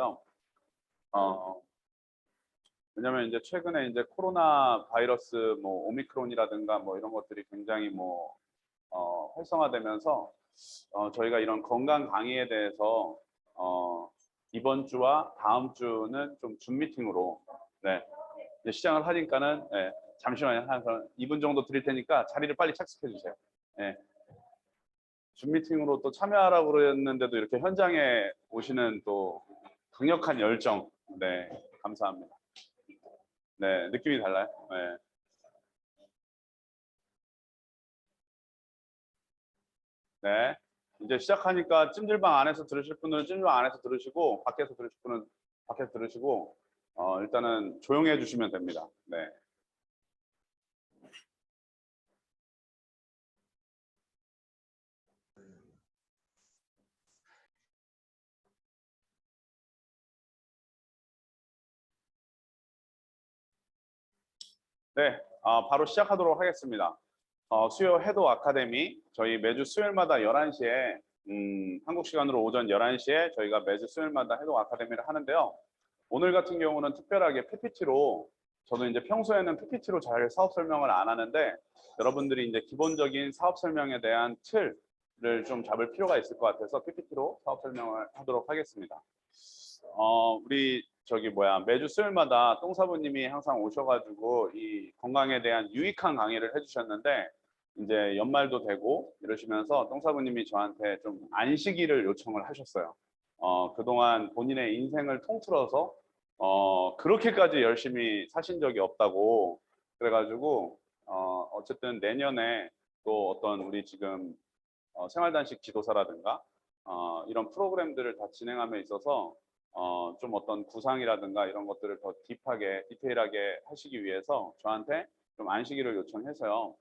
같아요. 왜냐면 이제 최근에 이제 코로나 바이러스 뭐 오미크론이라든가 뭐 이런 것들이 굉장히 뭐 활성화되면서 저희가 이런 건강 강의에 대해서 이번 주와 다음 주는 좀 줌 미팅으로 네, 이제 시작을 하니까는 네, 잠시만요. 한 2분 정도 드릴 테니까 자리를 빨리 착석해 주세요. 네. 줌 미팅으로 또 참여하라고 그랬는데도 이렇게 현장에 오시는 또 강력한 열정, 네, 감사합니다. 네, 느낌이 달라요. 네. 네. 이제 시작하니까 찜질방 안에서 들으실 분들은 찜질방 안에서 들으시고 밖에서 들으실 분은 밖에서 들으시고 일단은 조용해 주시면 됩니다. 네. 네, 바로 시작하도록 하겠습니다. 수요 해도 아카데미 저희 매주 수요일마다 11시에 한국 시간으로 오전 11시에 저희가 매주 수요일마다 해도 아카데미를 하는데요. 오늘 같은 경우는 특별하게 PPT로 저도 이제 평소에는 PPT로 잘 사업 설명을 안 하는데 여러분들이 이제 기본적인 사업 설명에 대한 틀을 좀 잡을 필요가 있을 것 같아서 PPT로 사업 설명을 하도록 하겠습니다. 우리 매주 수요일마다 똥사부님이 항상 오셔가지고 이 건강에 대한 유익한 강의를 해주셨는데 이제 연말도 되고 이러시면서 똥사부님이 저한테 좀 안식일을 요청을 하셨어요. 그동안 본인의 인생을 통틀어서 그렇게까지 열심히 사신 적이 없다고 그래가지고 어쨌든 내년에 또 어떤 우리 지금 생활단식 지도사라든가 이런 프로그램들을 다 진행함에 있어서 좀 어떤 구상이라든가 이런 것들을 더 딥하게 디테일하게 하시기 위해서 저한테 좀 안식일을 요청해서요.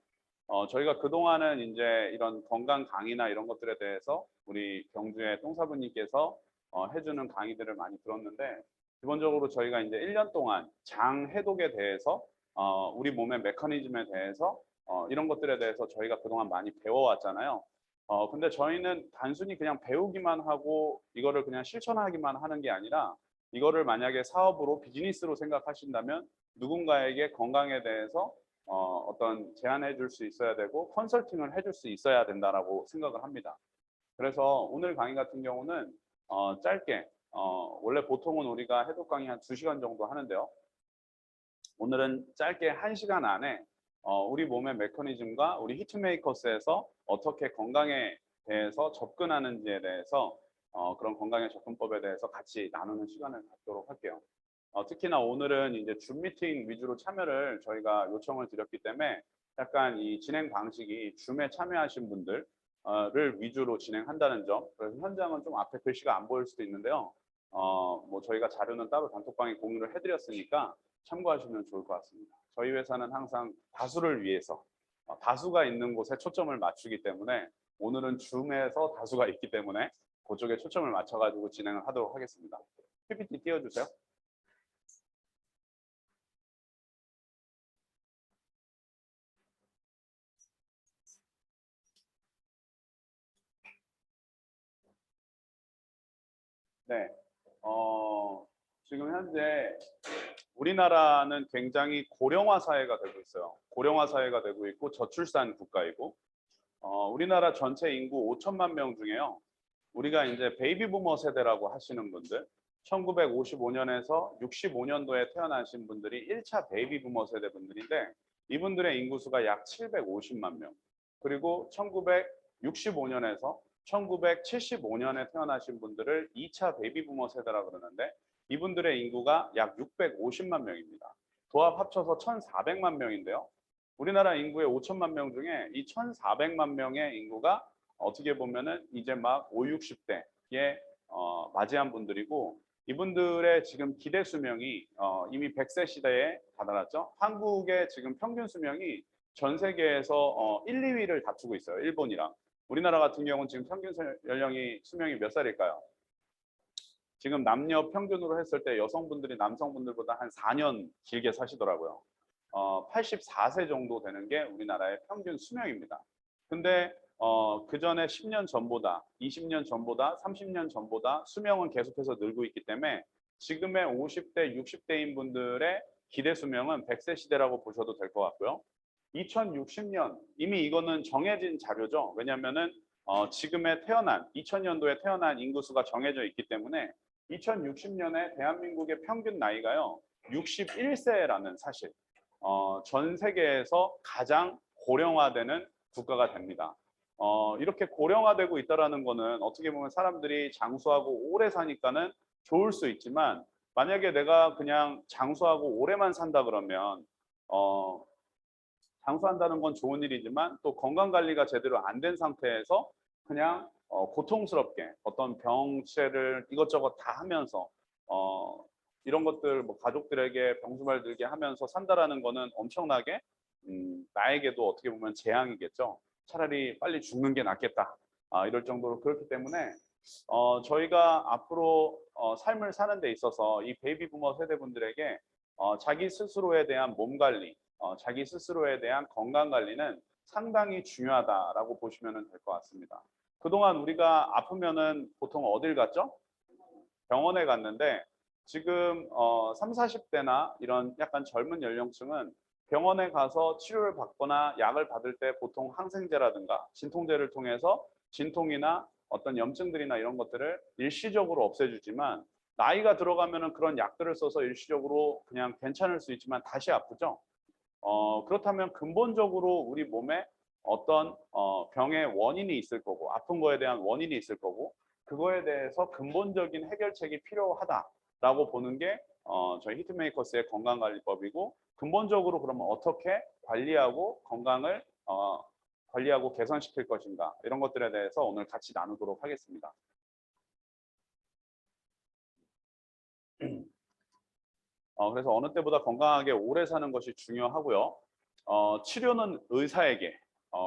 저희가 그동안은 이제 이런 건강 강의나 이런 것들에 대해서 우리 경주의 똥사부님께서 해주는 강의들을 많이 들었는데 기본적으로 저희가 이제 1년 동안 장 해독에 대해서 우리 몸의 메커니즘에 대해서 이런 것들에 대해서 저희가 그동안 많이 배워왔잖아요. 근데 저희는 단순히 그냥 배우기만 하고 이거를 그냥 실천하기만 하는 게 아니라 이거를 만약에 사업으로 비즈니스로 생각하신다면 누군가에게 건강에 대해서 어떤 제안해 줄 수 있어야 되고 컨설팅을 해줄 수 있어야 된다라고 생각을 합니다. 그래서 오늘 강의 같은 경우는 짧게 원래 보통은 우리가 해독 강의 한 2시간 정도 하는데요. 오늘은 짧게 1시간 안에 우리 몸의 메커니즘과 우리 히트메이커스에서 어떻게 건강에 대해서 접근하는지에 대해서 그런 건강의 접근법에 대해서 같이 나누는 시간을 갖도록 할게요. 특히나 오늘은 이제 줌 미팅 위주로 참여를 저희가 요청을 드렸기 때문에 약간 이 진행 방식이 줌에 참여하신 분들을 위주로 진행한다는 점. 그래서 현장은 좀 앞에 글씨가 안 보일 수도 있는데요. 뭐 저희가 자료는 따로 단톡방에 공유를 해드렸으니까 참고하시면 좋을 것 같습니다. 저희 회사는 항상 다수를 위해서 다수가 있는 곳에 초점을 맞추기 때문에 오늘은 줌에서 다수가 있기 때문에 그쪽에 초점을 맞춰가지고 진행을 하도록 하겠습니다. PPT 띄워주세요. 네, 지금 현재 우리나라는 굉장히 고령화 사회가 되고 있어요. 고령화 사회가 되고 있고 저출산 국가이고 우리나라 전체 인구 5천만 명 중에요. 우리가 이제 베이비 부머 세대라고 하시는 분들 1955년에서 65년도에 태어나신 분들이 1차 베이비 부머 세대 분들인데 이분들의 인구수가 약 750만 명. 그리고 1965년에서 1975년에 태어나신 분들을 2차 베이비 부머 세대라고 그러는데 이분들의 인구가 약 650만 명입니다. 도합 합쳐서 1,400만 명인데요. 우리나라 인구의 5천만 명 중에 이 1,400만 명의 인구가 어떻게 보면은 이제 막 5, 60대에 맞이한 분들이고 이분들의 지금 기대 수명이 이미 100세 시대에 다다랐죠. 한국의 지금 평균 수명이 전 세계에서 1, 2위를 다투고 있어요. 일본이랑. 우리나라 같은 경우는 지금 평균 연령이 수명이 몇 살일까요? 지금 남녀 평균으로 했을 때 여성분들이 남성분들보다 한 4년 길게 사시더라고요. 84세 정도 되는 게 우리나라의 평균 수명입니다. 근데 그 전에 10년 전보다, 20년 전보다, 30년 전보다 수명은 계속해서 늘고 있기 때문에 지금의 50대, 60대인 분들의 기대 수명은 100세 시대라고 보셔도 될 것 같고요. 2060년, 이미 이거는 정해진 자료죠. 왜냐하면은 지금의 태어난, 2000년도에 태어난 인구수가 정해져 있기 때문에 2060년에 대한민국의 평균 나이가요, 61세라는 사실, 전 세계에서 가장 고령화되는 국가가 됩니다. 이렇게 고령화되고 있다는 거는 어떻게 보면 사람들이 장수하고 오래 사니까는 좋을 수 있지만, 만약에 내가 그냥 장수하고 오래만 산다 그러면 장수한다는 건 좋은 일이지만 또 건강 관리가 제대로 안 된 상태에서 그냥 고통스럽게 어떤 병치레를 이것저것 다 하면서 이런 것들 뭐 가족들에게 병수발 들게 하면서 산다라는 거는 엄청나게 나에게도 어떻게 보면 재앙이겠죠. 차라리 빨리 죽는 게 낫겠다. 이럴 정도로 그렇기 때문에 저희가 앞으로 삶을 사는 데 있어서 이 베이비 부머 세대분들에게 자기 스스로에 대한 몸 관리, 자기 스스로에 대한 건강 관리는 상당히 중요하다라고 보시면 될 것 같습니다. 그동안 우리가 아프면은 보통 어딜 갔죠? 병원에 갔는데 지금 3, 40대나 이런 약간 젊은 연령층은 병원에 가서 치료를 받거나 약을 받을 때 보통 항생제라든가 진통제를 통해서 진통이나 어떤 염증들이나 이런 것들을 일시적으로 없애주지만 나이가 들어가면은 그런 약들을 써서 일시적으로 그냥 괜찮을 수 있지만 다시 아프죠. 그렇다면 근본적으로 우리 몸에 어떤 병의 원인이 있을 거고 아픈 거에 대한 원인이 있을 거고 그거에 대해서 근본적인 해결책이 필요하다라고 보는 게 저희 히트메이커스의 건강관리법이고, 근본적으로 그러면 어떻게 관리하고 건강을 관리하고 개선시킬 것인가, 이런 것들에 대해서 오늘 같이 나누도록 하겠습니다. 그래서 어느 때보다 건강하게 오래 사는 것이 중요하고요. 치료는 의사에게,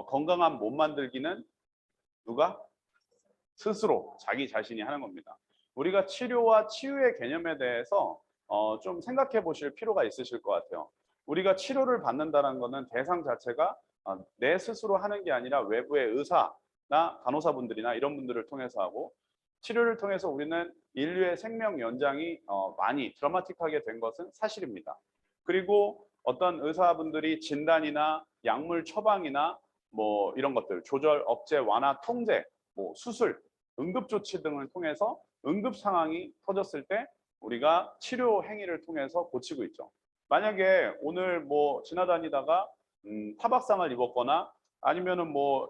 건강한 몸 만들기는 누가? 스스로 자기 자신이 하는 겁니다. 우리가 치료와 치유의 개념에 대해서 좀 생각해 보실 필요가 있으실 것 같아요. 우리가 치료를 받는다는 것은 대상 자체가 내 스스로 하는 게 아니라 외부의 의사나 간호사분들이나 이런 분들을 통해서 하고, 치료를 통해서 우리는 인류의 생명 연장이 많이 드라마틱하게 된 것은 사실입니다. 그리고 어떤 의사분들이 진단이나 약물 처방이나 뭐 이런 것들, 조절, 억제, 완화, 통제, 뭐 수술, 응급조치 등을 통해서 응급 상황이 터졌을 때 우리가 치료 행위를 통해서 고치고 있죠. 만약에 오늘 뭐 지나다니다가 타박상을 입었거나 아니면은 뭐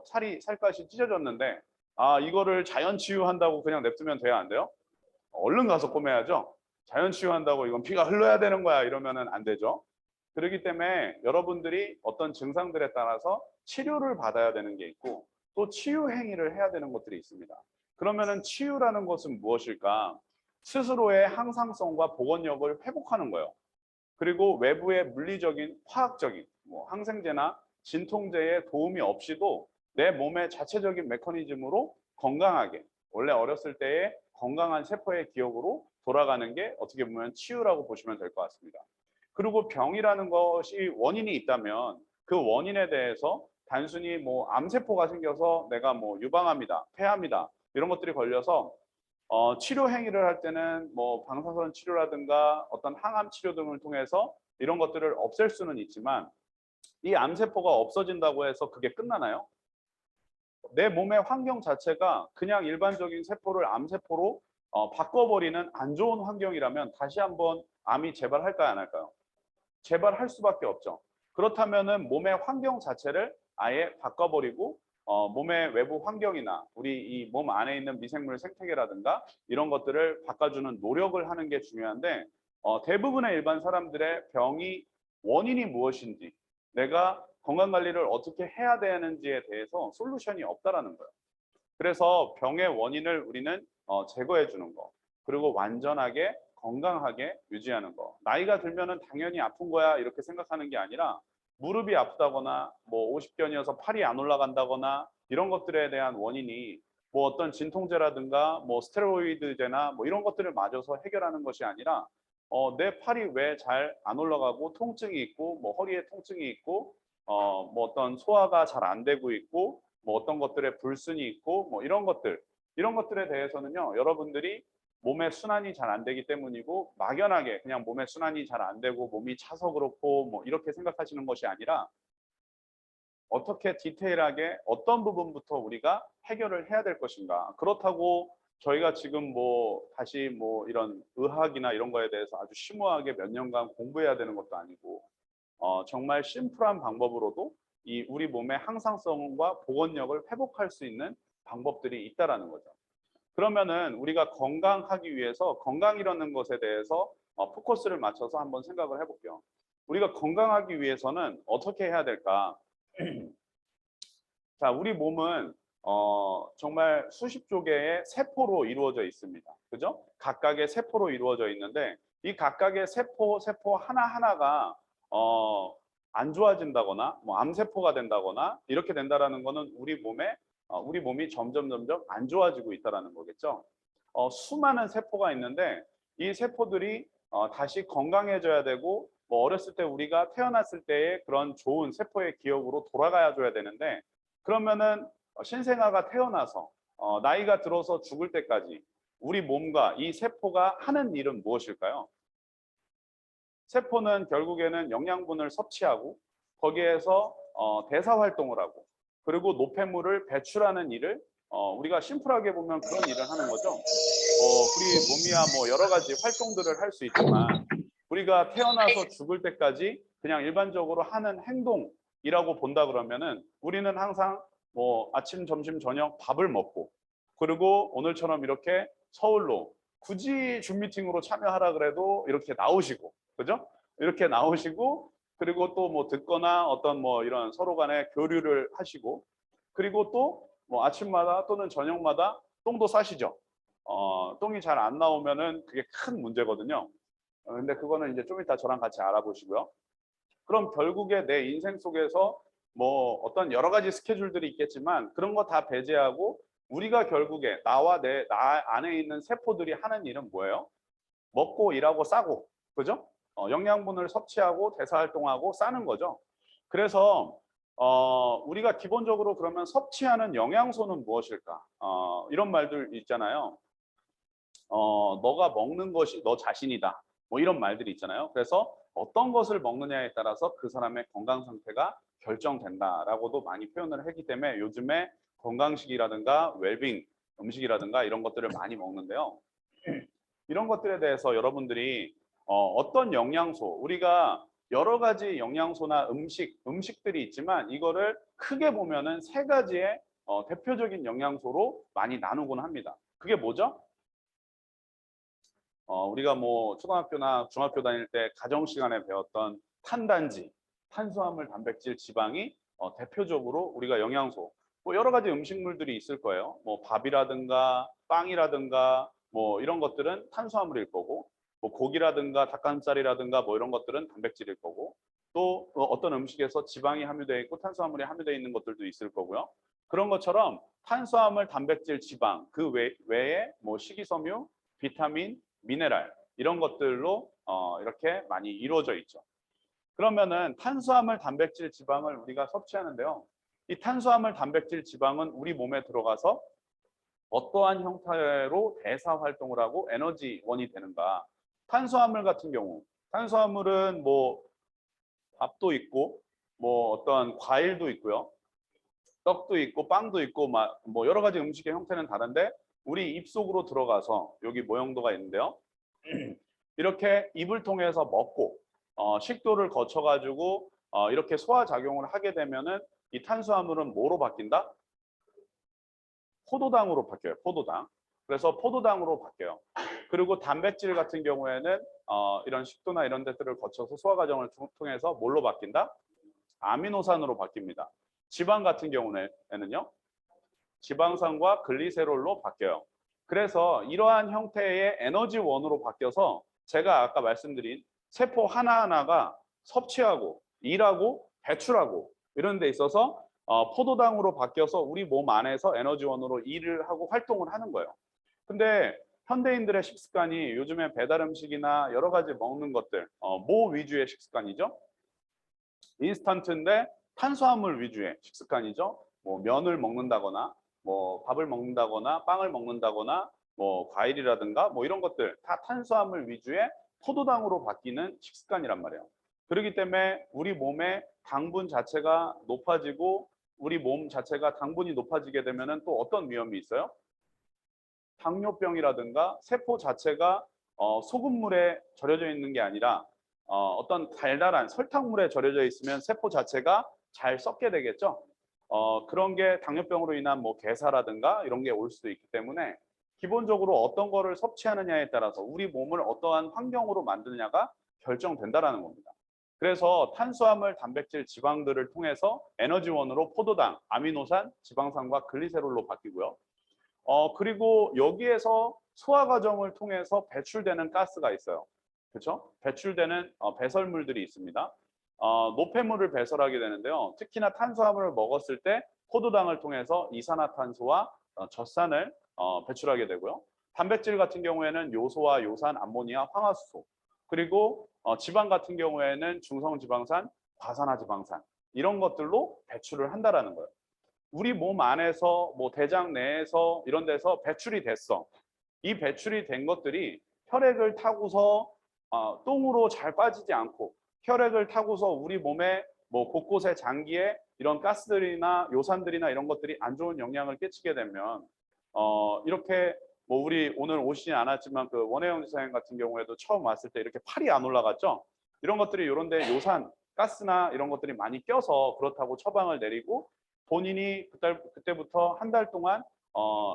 살갗이 찢어졌는데 이거를 자연 치유한다고 그냥 냅두면 돼야 안 돼요? 얼른 가서 꼬매야죠. 자연 치유한다고 이건 피가 흘러야 되는 거야 이러면은 안 되죠. 그렇기 때문에 여러분들이 어떤 증상들에 따라서 치료를 받아야 되는 게 있고 또 치유 행위를 해야 되는 것들이 있습니다. 그러면은 치유라는 것은 무엇일까? 스스로의 항상성과 복원력을 회복하는 거예요. 그리고 외부의 물리적인, 화학적인 뭐 항생제나 진통제의 도움이 없이도 내 몸의 자체적인 메커니즘으로 건강하게, 원래 어렸을 때의 건강한 세포의 기억으로 돌아가는 게 어떻게 보면 치유라고 보시면 될 것 같습니다. 그리고 병이라는 것이 원인이 있다면 그 원인에 대해서 단순히 뭐 암세포가 생겨서 내가 뭐 유방암이다, 폐암이다 이런 것들이 걸려서 치료 행위를 할 때는 뭐 방사선 치료라든가 어떤 항암 치료 등을 통해서 이런 것들을 없앨 수는 있지만 이 암세포가 없어진다고 해서 그게 끝나나요? 내 몸의 환경 자체가 그냥 일반적인 세포를 암세포로 바꿔버리는 안 좋은 환경이라면 다시 한번 암이 재발할까요, 안 할까요? 재발할 수밖에 없죠. 그렇다면은 몸의 환경 자체를 아예 바꿔버리고 몸의 외부 환경이나 우리 이 몸 안에 있는 미생물 생태계라든가 이런 것들을 바꿔주는 노력을 하는 게 중요한데 대부분의 일반 사람들의 병이 원인이 무엇인지, 내가 건강관리를 어떻게 해야 되는지에 대해서 솔루션이 없다라는 거예요. 그래서 병의 원인을 우리는 제거해 주는 거, 그리고 완전하게 건강하게 유지하는 거. 나이가 들면은 당연히 아픈 거야 이렇게 생각하는 게 아니라 무릎이 아프다거나 뭐 50견이어서 팔이 안 올라간다거나 이런 것들에 대한 원인이 뭐 어떤 진통제라든가 뭐 스테로이드제나 뭐 이런 것들을 맞아서 해결하는 것이 아니라 내 팔이 왜 잘 안 올라가고 통증이 있고 뭐 허리에 통증이 있고 뭐 어떤 소화가 잘 안 되고 있고 뭐 어떤 것들에 불순이 있고 뭐 이런 것들에 대해서는요. 여러분들이 몸의 순환이 잘 안 되기 때문이고 막연하게 그냥 몸의 순환이 잘 안 되고 몸이 차서 그렇고 뭐 이렇게 생각하시는 것이 아니라 어떻게 디테일하게 어떤 부분부터 우리가 해결을 해야 될 것인가. 그렇다고 저희가 지금 뭐 다시 뭐 이런 의학이나 이런 거에 대해서 아주 심오하게 몇 년간 공부해야 되는 것도 아니고 정말 심플한 방법으로도 이 우리 몸의 항상성과 복원력을 회복할 수 있는 방법들이 있다라는 거죠. 그러면은 우리가 건강하기 위해서 건강이라는 것에 대해서 포커스를 맞춰서 한번 생각을 해볼게요. 우리가 건강하기 위해서는 어떻게 해야 될까? 자, 우리 몸은 정말 수십조 개의 세포로 이루어져 있습니다. 그죠? 각각의 세포로 이루어져 있는데 이 각각의 세포 하나하나가 안 좋아진다거나 뭐 암세포가 된다거나 이렇게 된다라는 거는 우리 몸이 점점 안 좋아지고 있다라는 거겠죠. 수많은 세포가 있는데 이 세포들이 다시 건강해져야 되고 뭐 어렸을 때 우리가 태어났을 때의 그런 좋은 세포의 기억으로 돌아가야 줘야 되는데 그러면은 신생아가 태어나서 나이가 들어서 죽을 때까지 우리 몸과 이 세포가 하는 일은 무엇일까요? 세포는 결국에는 영양분을 섭취하고 거기에서 대사 활동을 하고 그리고 노폐물을 배출하는 일을 우리가 심플하게 보면 그런 일을 하는 거죠. 우리 몸이야 뭐 여러 가지 활동들을 할 수 있지만 우리가 태어나서 죽을 때까지 그냥 일반적으로 하는 행동이라고 본다 그러면은 우리는 항상 뭐 아침, 점심, 저녁 밥을 먹고 그리고 오늘처럼 이렇게 서울로 굳이 줌 미팅으로 참여하라 그래도 이렇게 나오시고 그죠? 이렇게 나오시고 그리고 또 뭐 듣거나 어떤 뭐 이런 서로 간에 교류를 하시고 그리고 또 뭐 아침마다 또는 저녁마다 똥도 싸시죠. 똥이 잘 안 나오면은 그게 큰 문제거든요. 근데 그거는 이제 좀 이따 저랑 같이 알아보시고요. 그럼 결국에 내 인생 속에서 뭐 어떤 여러 가지 스케줄들이 있겠지만 그런 거 다 배제하고 우리가 결국에 나 안에 있는 세포들이 하는 일은 뭐예요? 먹고 일하고 싸고 그죠? 영양분을 섭취하고 대사활동하고 싸는 거죠. 그래서 우리가 기본적으로 그러면 섭취하는 영양소는 무엇일까? 이런 말들 있잖아요. 너가 먹는 것이 너 자신이다. 뭐 이런 말들이 있잖아요. 그래서 어떤 것을 먹느냐에 따라서 그 사람의 건강 상태가 결정된다라고도 많이 표현을 하기 때문에 요즘에 건강식이라든가 웰빙 음식이라든가 이런 것들을 많이 먹는데요. 이런 것들에 대해서 여러분들이 어떤 영양소 우리가 여러 가지 영양소나 음식들이 있지만 이거를 크게 보면은 세 가지의 대표적인 영양소로 많이 나누곤 합니다. 그게 뭐죠? 우리가 뭐 초등학교나 중학교 다닐 때 가정 시간에 배웠던 탄단지, 탄수화물, 단백질, 지방이 대표적으로 우리가 영양소 뭐 여러 가지 음식물들이 있을 거예요. 뭐 밥이라든가 빵이라든가 뭐 이런 것들은 탄수화물일 거고 뭐 고기라든가 닭가슴살이라든가 뭐 이런 것들은 단백질일 거고 또 어떤 음식에서 지방이 함유되어 있고 탄수화물이 함유되어 있는 것들도 있을 거고요. 그런 것처럼 탄수화물, 단백질, 지방 그 외에 뭐 식이섬유, 비타민, 미네랄 이런 것들로 이렇게 많이 이루어져 있죠. 그러면은 탄수화물, 단백질, 지방을 우리가 섭취하는데요. 이 탄수화물, 단백질, 지방은 우리 몸에 들어가서 어떠한 형태로 대사 활동을 하고 에너지원이 되는가? 탄수화물 같은 경우, 탄수화물은 뭐 밥도 있고 뭐 어떤 과일도 있고요. 떡도 있고 빵도 있고 뭐 여러 가지 음식의 형태는 다른데 우리 입속으로 들어가서 여기 모형도가 있는데요. 이렇게 입을 통해서 먹고 식도를 거쳐 가지고 이렇게 소화작용을 하게 되면은 이 탄수화물은 뭐로 바뀐다? 포도당으로 바뀌어요. 포도당. 그래서 포도당으로 바뀌어요. 그리고 단백질 같은 경우에는 이런 식도나 이런 데들을 거쳐서 소화 과정을 통해서 뭘로 바뀐다? 아미노산으로 바뀝니다. 지방 같은 경우에는요. 지방산과 글리세롤로 바뀌어요. 그래서 이러한 형태의 에너지원으로 바뀌어서 제가 아까 말씀드린 세포 하나하나가 섭취하고 일하고 배출하고 이런 데 있어서 포도당으로 바뀌어서 우리 몸 안에서 에너지원으로 일을 하고 활동을 하는 거예요. 근데 현대인들의 식습관이 요즘에 배달 음식이나 여러 가지 먹는 것들 뭐 위주의 식습관이죠? 인스턴트인데 탄수화물 위주의 식습관이죠. 뭐 면을 먹는다거나 뭐 밥을 먹는다거나 빵을 먹는다거나 뭐 과일이라든가 뭐 이런 것들 다 탄수화물 위주의 포도당으로 바뀌는 식습관이란 말이에요. 그렇기 때문에 우리 몸의 당분 자체가 높아지고 우리 몸 자체가 당분이 높아지게 되면은 또 어떤 위험이 있어요? 당뇨병이라든가 세포 자체가 소금물에 절여져 있는 게 아니라 어떤 달달한 설탕물에 절여져 있으면 세포 자체가 잘 썩게 되겠죠. 그런 게 당뇨병으로 인한 뭐 괴사라든가 이런 게 올 수도 있기 때문에 기본적으로 어떤 거를 섭취하느냐에 따라서 우리 몸을 어떠한 환경으로 만드느냐가 결정된다라는 겁니다. 그래서 탄수화물, 단백질, 지방들을 통해서 에너지원으로 포도당, 아미노산, 지방산과 글리세롤로 바뀌고요. 그리고 여기에서 소화 과정을 통해서 배출되는 가스가 있어요. 그렇죠? 배출되는 배설물들이 있습니다. 노폐물을 배설하게 되는데요. 특히나 탄수화물을 먹었을 때 포도당을 통해서 이산화탄소와 젖산을 배출하게 되고요. 단백질 같은 경우에는 요소와 요산, 암모니아, 황화수소, 그리고 지방 같은 경우에는 중성지방산, 과산화지방산 이런 것들로 배출을 한다라는 거예요. 우리 몸 안에서 뭐 대장 내에서 이런 데서 배출이 됐어. 이 배출이 된 것들이 혈액을 타고서 똥으로 잘 빠지지 않고 혈액을 타고서 우리 몸의 뭐 곳곳의 장기에 이런 가스들이나 요산들이나 이런 것들이 안 좋은 영향을 끼치게 되면 이렇게 뭐 우리 오늘 오시진 않았지만 그 원혜영 지사님 같은 경우에도 처음 왔을 때 이렇게 팔이 안 올라갔죠. 이런 것들이 이런데 요산, 가스나 이런 것들이 많이 껴서 그렇다고 처방을 내리고 본인이 그때부터 한 달 동안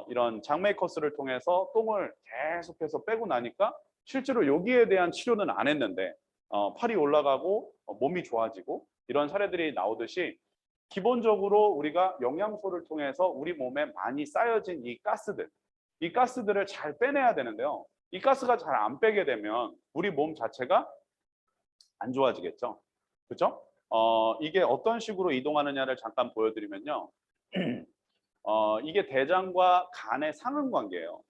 이런 장메이커스를 통해서 똥을 계속해서 빼고 나니까 실제로 여기에 대한 치료는 안 했는데 팔이 올라가고 몸이 좋아지고 이런 사례들이 나오듯이 기본적으로 우리가 영양소를 통해서 우리 몸에 많이 쌓여진 이 가스들을 잘 빼내야 되는데요. 이 가스가 잘 안 빼게 되면 우리 몸 자체가 안 좋아지겠죠. 그렇죠? 이게 어떤 식으로 이동하느냐를 잠깐 보여드리면요. 이게 대장과 간의 상응관계예요.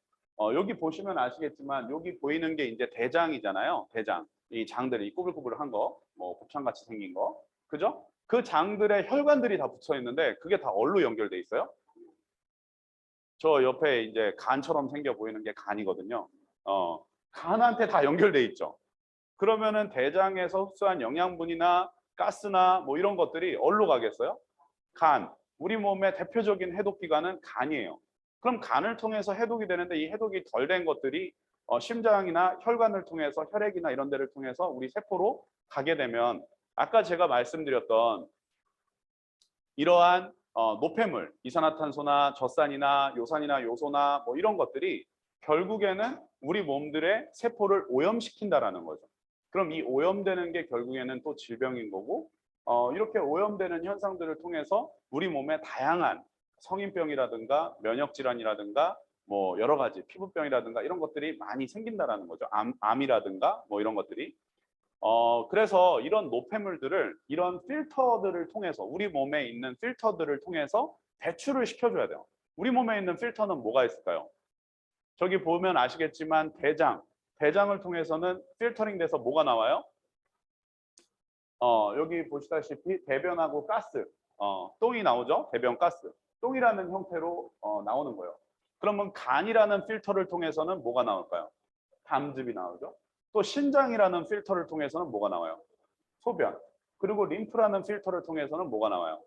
여기 보시면 아시겠지만 여기 보이는 게 이제 대장이잖아요. 대장. 이 장들이 꼬불꼬불한 거, 뭐 곱창같이 생긴 거. 그죠? 그 장들의 혈관들이 다 붙어 있는데 그게 다 얼로 연결돼 있어요. 저 옆에 이제 간처럼 생겨 보이는 게 간이거든요. 간한테 다 연결돼 있죠. 그러면은 대장에서 흡수한 영양분이나 가스나 뭐 이런 것들이 어디로 가겠어요? 간. 우리 몸의 대표적인 해독기관은 간이에요. 그럼 간을 통해서 해독이 되는데 이 해독이 덜 된 것들이 심장이나 혈관을 통해서 혈액이나 이런 데를 통해서 우리 세포로 가게 되면 아까 제가 말씀드렸던 이러한 노폐물, 이산화탄소나 젖산이나 요산이나 요소나 뭐 이런 것들이 결국에는 우리 몸들의 세포를 오염시킨다라는 거죠. 그럼 이 오염되는 게 결국에는 또 질병인 거고 이렇게 오염되는 현상들을 통해서 우리 몸에 다양한 성인병이라든가 면역질환이라든가 뭐 여러 가지 피부병이라든가 이런 것들이 많이 생긴다라는 거죠. 암이라든가 뭐 이런 것들이. 그래서 이런 노폐물들을 이런 필터들을 통해서 우리 몸에 있는 필터들을 통해서 배출을 시켜줘야 돼요. 우리 몸에 있는 필터는 뭐가 있을까요? 저기 보면 아시겠지만 대장을 통해서는 필터링 돼서 뭐가 나와요? 여기 보시다시피 대변하고 가스, 똥이 나오죠? 대변 가스. 똥이라는 형태로 나오는 거예요. 그러면 간이라는 필터를 통해서는 뭐가 나올까요? 담즙이 나오죠. 또 신장이라는 필터를 통해서는 뭐가 나와요? 소변. 그리고 림프라는 필터를 통해서는 뭐가 나와요?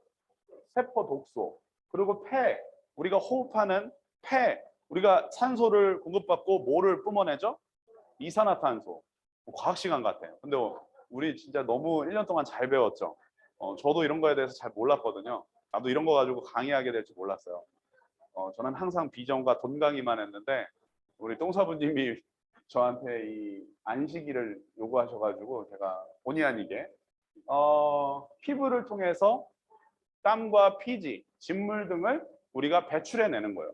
세포 독소. 그리고 폐. 우리가 호흡하는 폐. 우리가 산소를 공급받고 뭐를 뿜어내죠? 이산화탄소. 과학 시간 같아요. 근데 우리 진짜 너무 1년 동안 잘 배웠죠. 저도 이런 거에 대해서 잘 몰랐거든요. 나도 이런 거 가지고 강의하게 될 줄 몰랐어요. 저는 항상 비전과 돈 강의만 했는데 우리 똥사부님이 저한테 이 안식일을 요구하셔가지고 제가 본의 아니게 피부를 통해서 땀과 피지, 진물 등을 우리가 배출해내는 거예요.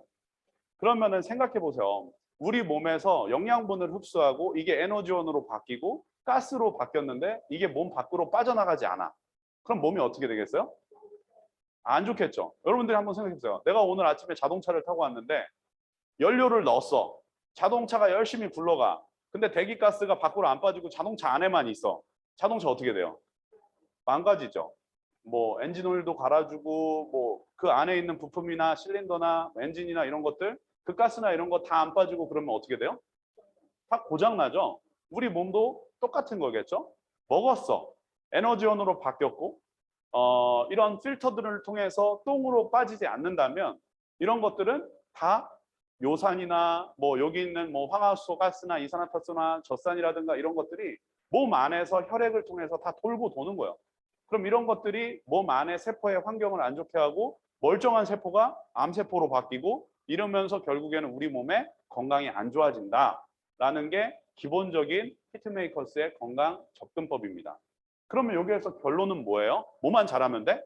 그러면은 생각해 보세요. 우리 몸에서 영양분을 흡수하고 이게 에너지원으로 바뀌고 가스로 바뀌었는데 이게 몸 밖으로 빠져나가지 않아. 그럼 몸이 어떻게 되겠어요? 안 좋겠죠. 여러분들이 한번 생각해 보세요. 내가 오늘 아침에 자동차를 타고 왔는데 연료를 넣었어. 자동차가 열심히 굴러가. 근데 대기가스가 밖으로 안 빠지고 자동차 안에만 있어. 자동차 어떻게 돼요? 망가지죠. 뭐 엔진 오일도 갈아주고 뭐 그 안에 있는 부품이나 실린더나 엔진이나 이런 것들 그 가스나 이런 거 다 안 빠지고 그러면 어떻게 돼요? 다 고장 나죠. 우리 몸도 똑같은 거겠죠. 먹었어. 에너지원으로 바뀌었고 이런 필터들을 통해서 똥으로 빠지지 않는다면 이런 것들은 다 요산이나 뭐 여기 있는 뭐 황화수소 가스나 이산화탄소나 젖산이라든가 이런 것들이 몸 안에서 혈액을 통해서 다 돌고 도는 거예요. 그럼 이런 것들이 몸 안의 세포의 환경을 안 좋게 하고 멀쩡한 세포가 암세포로 바뀌고 이러면서 결국에는 우리 몸의 건강이 안 좋아진다라는 게 기본적인 히트메이커스의 건강 접근법입니다. 그러면 여기에서 결론은 뭐예요? 뭐만 잘하면 돼?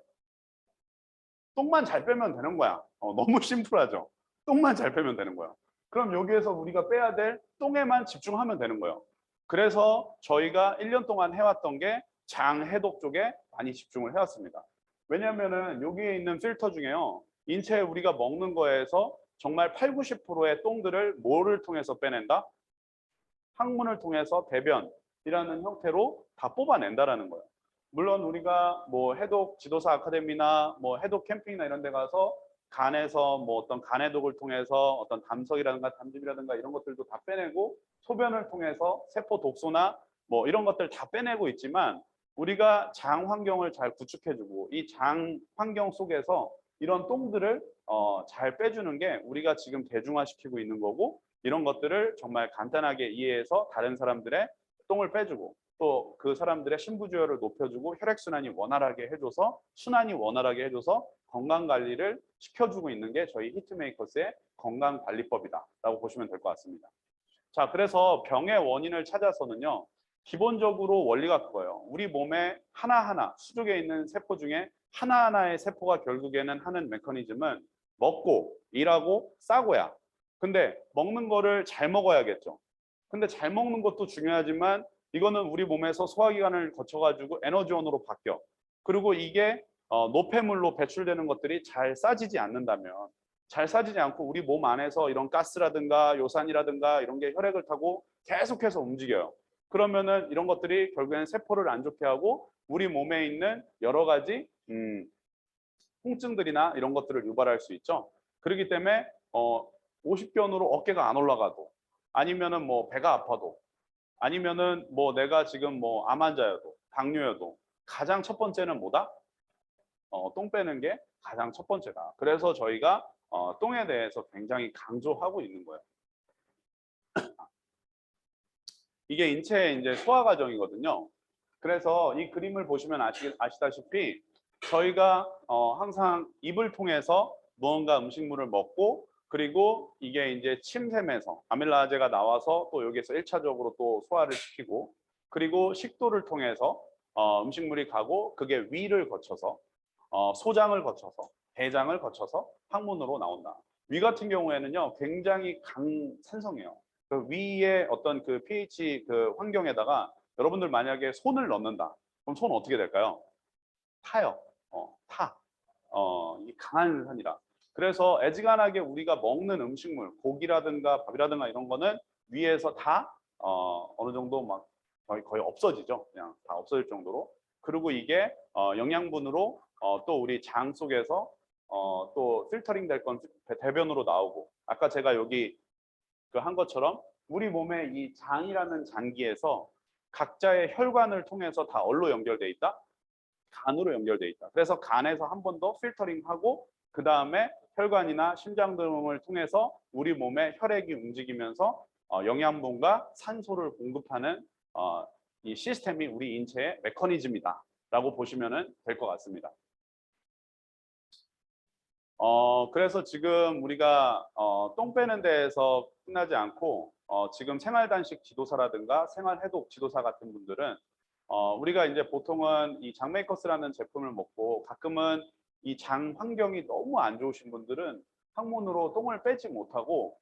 똥만 잘 빼면 되는 거야. 너무 심플하죠. 똥만 잘 빼면 되는 거야. 그럼 여기에서 우리가 빼야 될 똥에만 집중하면 되는 거예요. 그래서 저희가 1년 동안 해왔던 게 장 해독 쪽에 많이 집중을 해왔습니다. 왜냐하면은 여기에 있는 필터 중에요. 인체에 우리가 먹는 거에서 정말 8, 90%의 똥들을 뭐를 통해서 빼낸다? 항문을 통해서 대변이라는 형태로 다 뽑아낸다라는 거예요. 물론 우리가 뭐 해독 지도사 아카데미나 뭐 해독 캠핑이나 이런 데 가서 간에서 뭐 어떤 간해독을 통해서 어떤 담석이라든가 담즙이라든가 이런 것들도 다 빼내고 소변을 통해서 세포 독소나 뭐 이런 것들 다 빼내고 있지만 우리가 장 환경을 잘 구축해주고 이 장 환경 속에서 이런 똥들을 잘 빼주는 게 우리가 지금 대중화시키고 있는 거고 이런 것들을 정말 간단하게 이해해서 다른 사람들의 똥을 빼주고 또 그 사람들의 신부주의를 높여주고 혈액순환이 원활하게 해줘서 순환이 원활하게 해줘서 건강관리를 시켜주고 있는 게 저희 히트메이커스의 건강관리법이다라고 보시면 될 것 같습니다. 자, 그래서 병의 원인을 찾아서는요. 기본적으로 원리가 그거예요. 우리 몸에 하나하나 수족에 있는 세포 중에 하나하나의 세포가 결국에는 하는 메커니즘은 먹고 일하고 싸고야. 근데 먹는 거를 잘 먹어야겠죠. 근데 잘 먹는 것도 중요하지만 이거는 우리 몸에서 소화기관을 거쳐가지고 에너지원으로 바뀌어. 그리고 이게 노폐물로 배출되는 것들이 잘 싸지지 않는다면 잘 싸지지 않고 우리 몸 안에서 이런 가스라든가 요산이라든가 이런 게 혈액을 타고 계속해서 움직여요. 그러면은 이런 것들이 결국에는 세포를 안 좋게 하고 우리 몸에 있는 여러 가지 통증들이나 이런 것들을 유발할 수 있죠. 그렇기 때문에 50견으로 어깨가 안 올라가도 아니면은 뭐 배가 아파도 아니면은 뭐 내가 지금 뭐 암 환자여도 당뇨여도 가장 첫 번째는 뭐다? 똥 빼는 게 가장 첫 번째다. 그래서 저희가 똥에 대해서 굉장히 강조하고 있는 거예요. 이게 인체의 이제 소화 과정이거든요. 그래서 이 그림을 보시면 아시다시피 저희가 항상 입을 통해서 무언가 음식물을 먹고 그리고 이게 이제 침샘에서 아밀라제가 나와서 또 여기서 1차적으로 또 소화를 시키고 그리고 식도를 통해서 음식물이 가고 그게 위를 거쳐서 소장을 거쳐서 대장을 거쳐서 항문으로 나온다. 위 같은 경우에는요 굉장히 강산성이에요. 그 위에 어떤 그 pH 그 환경에다가 여러분들 만약에 손을 넣는다. 그럼 손 어떻게 될까요? 타요. 타. 이 강한 산이라. 그래서 애지간하게 우리가 먹는 음식물, 고기라든가 밥이라든가 이런 거는 위에서 다 어느 정도 막 거의 없어지죠. 그냥 다 없어질 정도로. 그리고 이게 영양분으로 또 우리 장 속에서 또 필터링 될 건 대변으로 나오고 아까 제가 여기 그 한 것처럼 우리 몸의 이 장이라는 장기에서 각자의 혈관을 통해서 다 어디로 연결돼 있다? 간으로 연결돼 있다. 그래서 간에서 한 번 더 필터링하고 그 다음에 혈관이나 심장 등을 통해서 우리 몸의 혈액이 움직이면서 영양분과 산소를 공급하는 이 시스템이 우리 인체의 메커니즘이다라고 보시면 될 것 같습니다. 그래서 지금 우리가 똥 빼는 데에서 끝나지 않고 지금 생활단식 지도사라든가 생활해독 지도사 같은 분들은 우리가 이제 보통은 이 장메이커스라는 제품을 먹고 가끔은 이 장 환경이 너무 안 좋으신 분들은 항문으로 똥을 빼지 못하고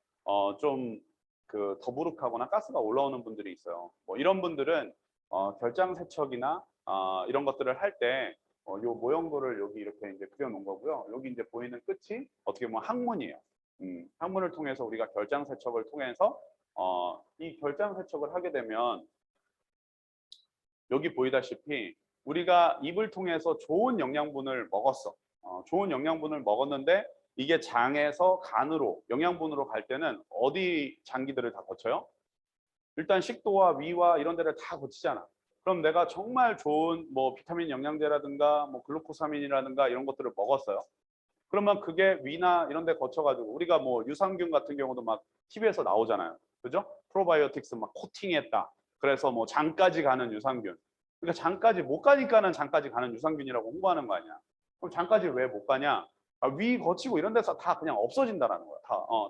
좀 그 더부룩하거나 가스가 올라오는 분들이 있어요. 뭐 이런 분들은 결장 세척이나 이런 것들을 할 때 요 모형도를 여기 이렇게 이제 그려놓은 거고요. 여기 이제 보이는 끝이 어떻게 보면 항문이에요. 항문을 통해서 우리가 결장 세척을 통해서 이 결장 세척을 하게 되면 여기 보이다시피 우리가 입을 통해서 좋은 영양분을 먹었어. 좋은 영양분을 먹었는데 이게 장에서 간으로 영양분으로 갈 때는 어디 장기들을 다 거쳐요? 일단 식도와 위와 이런 데를 다 거치잖아. 그럼 내가 정말 좋은 뭐 비타민 영양제라든가 뭐 글루코사민이라든가 이런 것들을 먹었어요. 그러면 그게 위나 이런 데 거쳐가지고 우리가 뭐 유산균 같은 경우도 막 TV에서 나오잖아요. 그죠? 프로바이오틱스 막 코팅했다. 그래서 뭐 장까지 가는 유산균. 그러니까 장까지 못 가니까는 장까지 가는 유산균이라고 홍보하는 거 아니야. 그럼 장까지 왜 못 가냐? 위 거치고 이런 데서 다 그냥 없어진다라는 거야.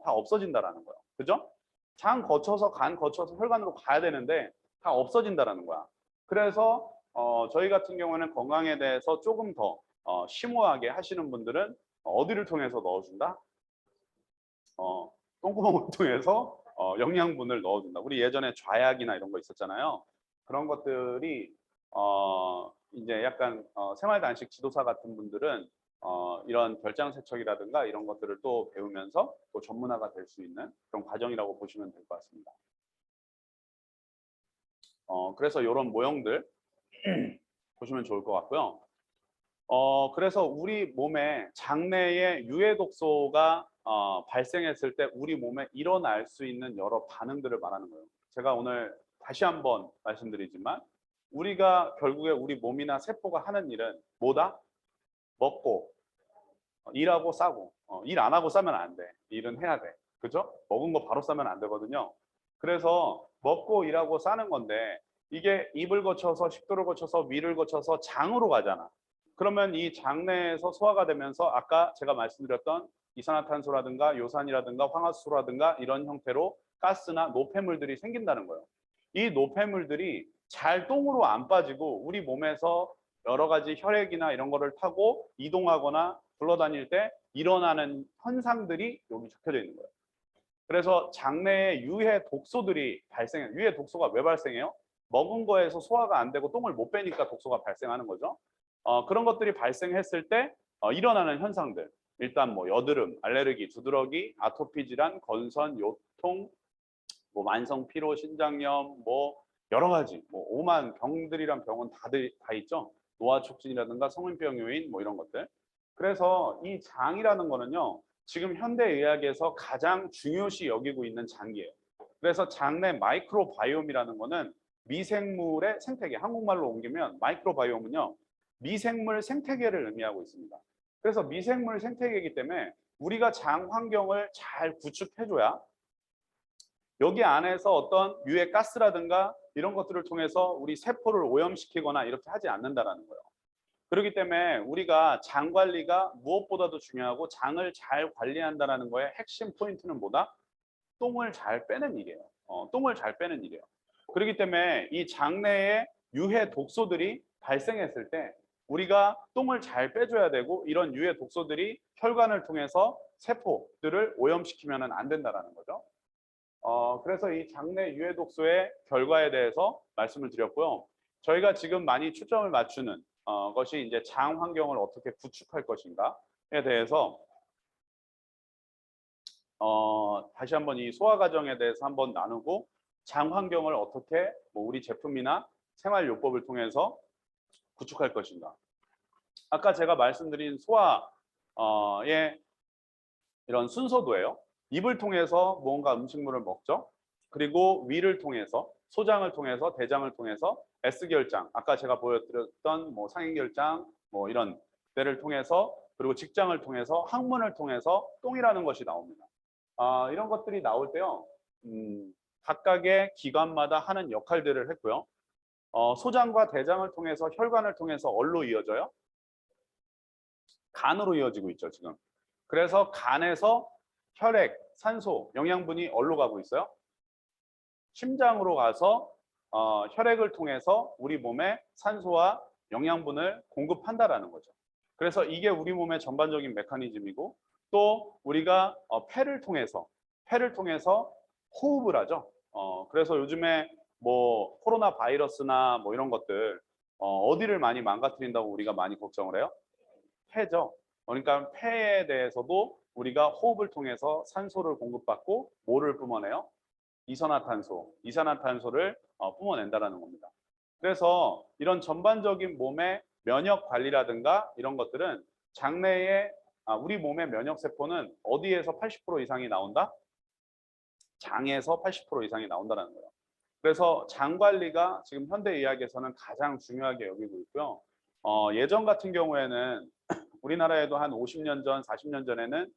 다 없어진다라는 거야. 그죠? 장 거쳐서 간 거쳐서 혈관으로 가야 되는데 다 없어진다라는 거야. 그래서 저희 같은 경우는 건강에 대해서 조금 더 심오하게 하시는 분들은 어디를 통해서 넣어준다? 똥구멍을 통해서 영양분을 넣어준다. 우리 예전에 좌약이나 이런 거 있었잖아요. 그런 것들이 이제 약간 생활단식 지도사 같은 분들은 이런 결장세척이라든가 이런 것들을 또 배우면서 또 전문화가 될 수 있는 그런 과정이라고 보시면 될 것 같습니다. 그래서 이런 모형들 보시면 좋을 것 같고요. 그래서 우리 몸에 장내에 유해 독소가 발생했을 때 우리 몸에 일어날 수 있는 여러 반응들을 말하는 거예요. 제가 오늘 다시 한번 말씀드리지만 우리가 결국에 우리 몸이나 세포가 하는 일은 뭐다? 먹고 일하고 싸고 일 안 하고 싸면 안 돼. 일은 해야 돼. 그죠? 먹은 거 바로 싸면 안 되거든요. 그래서 먹고 일하고 싸는 건데 이게 입을 거쳐서 식도를 거쳐서 위를 거쳐서 장으로 가잖아. 그러면 이 장내에서 소화가 되면서 아까 제가 말씀드렸던 이산화탄소라든가 요산이라든가 황화수소라든가 이런 형태로 가스나 노폐물들이 생긴다는 거예요. 이 노폐물들이 잘 똥으로 안 빠지고 우리 몸에서 여러 가지 혈액이나 이런 거를 타고 이동하거나 굴러다닐 때 일어나는 현상들이 여기 적혀져 있는 거예요. 그래서 장내에 유해 독소들이 발생해요. 유해 독소가 왜 발생해요? 먹은 거에서 소화가 안 되고 똥을 못 빼니까 독소가 발생하는 거죠. 그런 것들이 발생했을 때 일어나는 현상들. 일단 뭐 여드름, 알레르기, 두드러기, 아토피 질환, 건선, 요통, 뭐 만성 피로, 신장염, 뭐 여러 가지 뭐 오만 병들이란 병은 다 있죠. 노화 촉진이라든가 성인병 요인 뭐 이런 것들. 그래서 이 장이라는 거는요. 지금 현대 의학에서 가장 중요시 여기고 있는 장기예요. 그래서 장내 마이크로바이옴이라는 거는 미생물의 생태계, 한국말로 옮기면 마이크로바이옴은요. 미생물 생태계를 의미하고 있습니다. 그래서 미생물 생태계이기 때문에 우리가 장 환경을 잘 구축해줘야 여기 안에서 어떤 유해 가스라든가 이런 것들을 통해서 우리 세포를 오염시키거나 이렇게 하지 않는다는 거예요. 그렇기 때문에 우리가 장 관리가 무엇보다도 중요하고 장을 잘 관리한다는 거의 핵심 포인트는 뭐다? 똥을 잘 빼는 일이에요. 똥을 잘 빼는 일이에요. 그렇기 때문에 이 장내에 유해 독소들이 발생했을 때 우리가 똥을 잘 빼줘야 되고 이런 유해 독소들이 혈관을 통해서 세포들을 오염시키면 안 된다는 거죠. 그래서 이 장내 유해 독소의 결과에 대해서 말씀을 드렸고요. 저희가 지금 많이 초점을 맞추는 것이 이제 장 환경을 어떻게 구축할 것인가에 대해서 다시 한번 이 소화 과정에 대해서 한번 나누고 장 환경을 어떻게 뭐 우리 제품이나 생활요법을 통해서 구축할 것인가. 아까 제가 말씀드린 소화의 이런 순서도예요. 입을 통해서 무언가 음식물을 먹죠. 그리고 위를 통해서 소장을 통해서 대장을 통해서 S결장, 아까 제가 보여드렸던 뭐 상행결장 뭐 이런 데를 통해서 그리고 직장을 통해서 항문을 통해서 똥이라는 것이 나옵니다. 이런 것들이 나올 때요. 각각의 기관마다 하는 역할들을 했고요. 소장과 대장을 통해서 혈관을 통해서 어디로 이어져요? 간으로 이어지고 있죠, 지금. 그래서 간에서 혈액, 산소, 영양분이 어디로 가고 있어요? 심장으로 가서 혈액을 통해서 우리 몸에 산소와 영양분을 공급한다라는 거죠. 그래서 이게 우리 몸의 전반적인 메커니즘이고 또 우리가 폐를 통해서 호흡을 하죠. 그래서 요즘에 뭐 코로나 바이러스나 뭐 이런 것들 어디를 많이 망가뜨린다고 우리가 많이 걱정을 해요? 폐죠. 그러니까 폐에 대해서도 우리가 호흡을 통해서 산소를 공급받고 뭐를 뿜어내요? 이산화탄소를 뿜어낸다라는 겁니다. 그래서 이런 전반적인 몸의 면역 관리라든가 이런 것들은 장내에 우리 몸의 면역 세포는 어디에서 80% 이상이 나온다? 장에서 80% 이상이 나온다는 거예요. 그래서 장 관리가 지금 현대의학에서는 가장 중요하게 여기고 있고요. 예전 같은 경우에는 우리나라에도 한 50년 전, 40년 전에는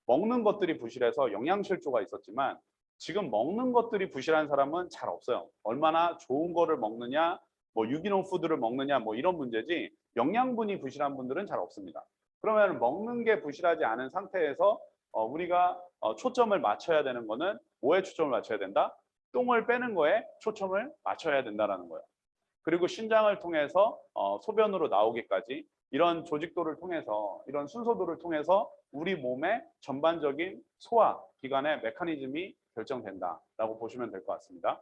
먹는 것들이 부실해서 영양실조가 있었지만 지금 먹는 것들이 부실한 사람은 잘 없어요. 얼마나 좋은 거를 먹느냐, 뭐 유기농 푸드를 먹느냐, 뭐 이런 문제지 영양분이 부실한 분들은 잘 없습니다. 그러면 먹는 게 부실하지 않은 상태에서 우리가 초점을 맞춰야 되는 거는 뭐에 초점을 맞춰야 된다? 똥을 빼는 거에 초점을 맞춰야 된다는 거예요. 그리고 신장을 통해서 소변으로 나오기까지 이런 조직도를 통해서 이런 순서도를 통해서 우리 몸의 전반적인 소화 기관의 메커니즘이 결정된다라고 보시면 될 것 같습니다.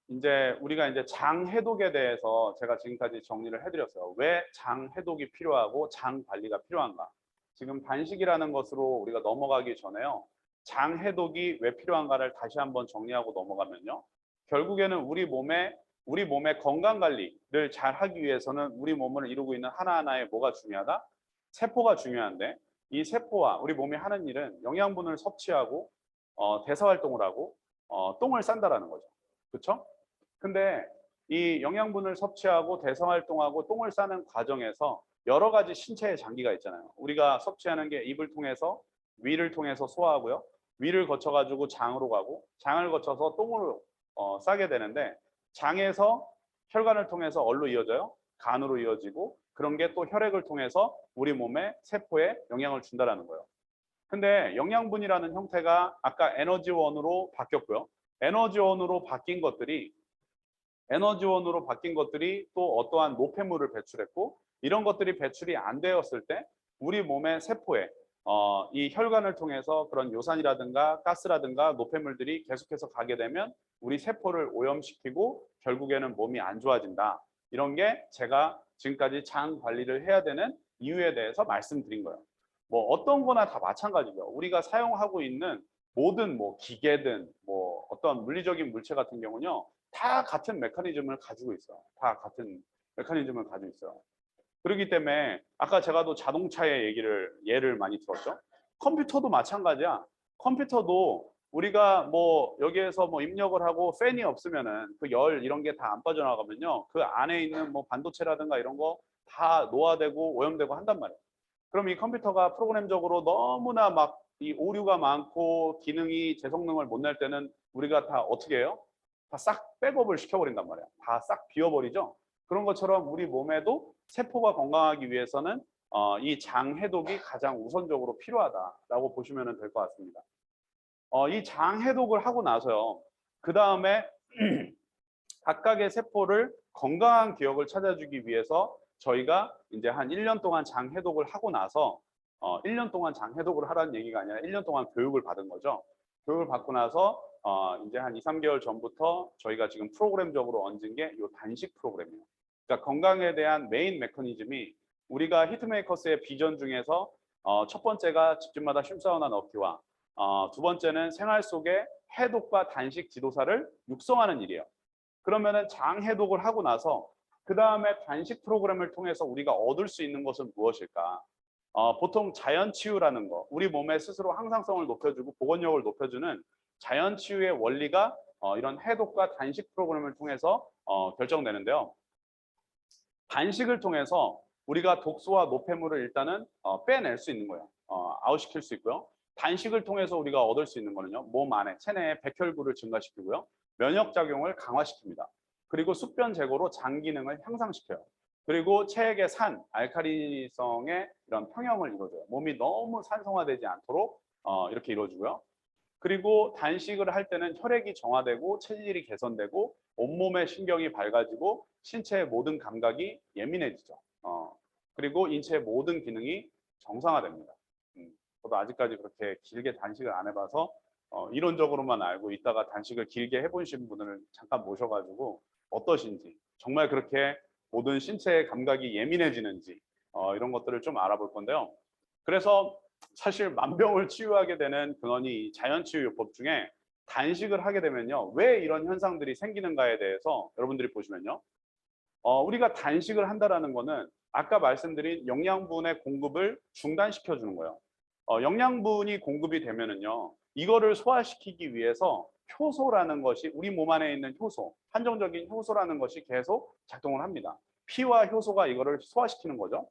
이제 우리가 이제 장 해독에 대해서 제가 지금까지 정리를 해드렸어요. 왜 장 해독이 필요하고 장 관리가 필요한가? 지금 단식이라는 것으로 우리가 넘어가기 전에요. 장 해독이 왜 필요한가를 다시 한번 정리하고 넘어가면요. 결국에는 우리 몸의 건강 관리를 잘 하기 위해서는 우리 몸을 이루고 있는 하나하나의 뭐가 중요하다? 세포가 중요한데 이 세포와 우리 몸이 하는 일은 영양분을 섭취하고 대사 활동을 하고 똥을 싼다라는 거죠. 그렇죠? 근데 이 영양분을 섭취하고 대사 활동하고 똥을 싸는 과정에서 여러 가지 신체의 장기가 있잖아요. 우리가 섭취하는 게 입을 통해서 위를 통해서 소화하고요. 위를 거쳐가지고 장으로 가고 장을 거쳐서 똥으로 싸게 되는데 장에서 혈관을 통해서 어디로 이어져요? 간으로 이어지고 그런 게 또 혈액을 통해서 우리 몸의 세포에 영향을 준다는 거예요. 근데 영양분이라는 형태가 아까 에너지원으로 바뀌었고요. 에너지원으로 바뀐 것들이 또 어떠한 노폐물을 배출했고 이런 것들이 배출이 안 되었을 때 우리 몸의 세포에 이 혈관을 통해서 그런 요산이라든가 가스라든가 노폐물들이 계속해서 가게 되면 우리 세포를 오염시키고 결국에는 몸이 안 좋아진다. 이런 게 제가 지금까지 장 관리를 해야 되는 이유에 대해서 말씀드린 거예요. 뭐 어떤 거나 다 마찬가지죠. 우리가 사용하고 있는 모든 뭐 기계든 뭐 어떤 물리적인 물체 같은 경우는요. 다 같은 메커니즘을 가지고 있어요. 다 같은 메커니즘을 가지고 있어요. 그렇기 때문에 아까 제가 또 자동차의 예를 많이 들었죠. 컴퓨터도 마찬가지야. 컴퓨터도 우리가 뭐 여기에서 뭐 입력을 하고 팬이 없으면은 그 열 이런 게 다 안 빠져나가면요. 그 안에 있는 뭐 반도체라든가 이런 거 다 노화되고 오염되고 한단 말이에요. 그럼 이 컴퓨터가 프로그램적으로 너무나 막 이 오류가 많고 기능이 제 성능을 못 낼 때는 우리가 다 어떻게 해요? 다 싹 백업을 시켜버린단 말이야. 다 싹 비워버리죠. 그런 것처럼 우리 몸에도 세포가 건강하기 위해서는 이 장 해독이 가장 우선적으로 필요하다라고 보시면 될 것 같습니다. 이 장 해독을 하고 나서요. 그 다음에 각각의 세포를 건강한 기억을 찾아주기 위해서 저희가 이제 한 1년 동안 장 해독을 하고 나서 1년 동안 장 해독을 하라는 얘기가 아니라 1년 동안 교육을 받은 거죠. 교육을 받고 나서 이제 한 2, 3개월 전부터 저희가 지금 프로그램적으로 얹은 게 이 단식 프로그램이에요. 그러니까 건강에 대한 메인 메커니즘이 우리가 히트메이커스의 비전 중에서 첫 번째가 집집마다 쉼사우나 넣기와 두 번째는 생활 속에 해독과 단식 지도사를 육성하는 일이에요. 그러면은 장 해독을 하고 나서 그 다음에 단식 프로그램을 통해서 우리가 얻을 수 있는 것은 무엇일까? 보통 자연 치유라는 거, 우리 몸의 스스로 항상성을 높여주고 복원력을 높여주는 자연 치유의 원리가 이런 해독과 단식 프로그램을 통해서 결정되는데요. 단식을 통해서 우리가 독소와 노폐물을 일단은 빼낼 수 있는 거예요. 아웃시킬 수 있고요. 단식을 통해서 우리가 얻을 수 있는 거는요. 몸 안에 체내의 백혈구를 증가시키고요. 면역 작용을 강화시킵니다. 그리고 숙변 제거로 장 기능을 향상시켜요. 그리고 체액의 산, 알칼리성의 이런 평형을 이루어줘요. 몸이 너무 산성화되지 않도록 이렇게 이루어주고요. 그리고 단식을 할 때는 혈액이 정화되고 체질이 개선되고 온몸의 신경이 밝아지고 신체의 모든 감각이 예민해지죠. 그리고 인체의 모든 기능이 정상화됩니다. 저도 아직까지 그렇게 길게 단식을 안 해봐서 이론적으로만 알고 있다가 단식을 길게 해보신 분을 잠깐 모셔가지고 어떠신지 정말 그렇게 모든 신체의 감각이 예민해지는지 이런 것들을 좀 알아볼 건데요. 그래서 사실 만병을 치유하게 되는 근원이 자연치유요법 중에 단식을 하게 되면요. 왜 이런 현상들이 생기는가에 대해서 여러분들이 보시면요. 우리가 단식을 한다라는 거는 아까 말씀드린 영양분의 공급을 중단시켜 주는 거예요. 영양분이 공급이 되면은요. 이거를 소화시키기 위해서 효소라는 것이 우리 몸 안에 있는 효소, 한정적인 효소라는 것이 계속 작동을 합니다. 피와 효소가 이거를 소화시키는 거죠.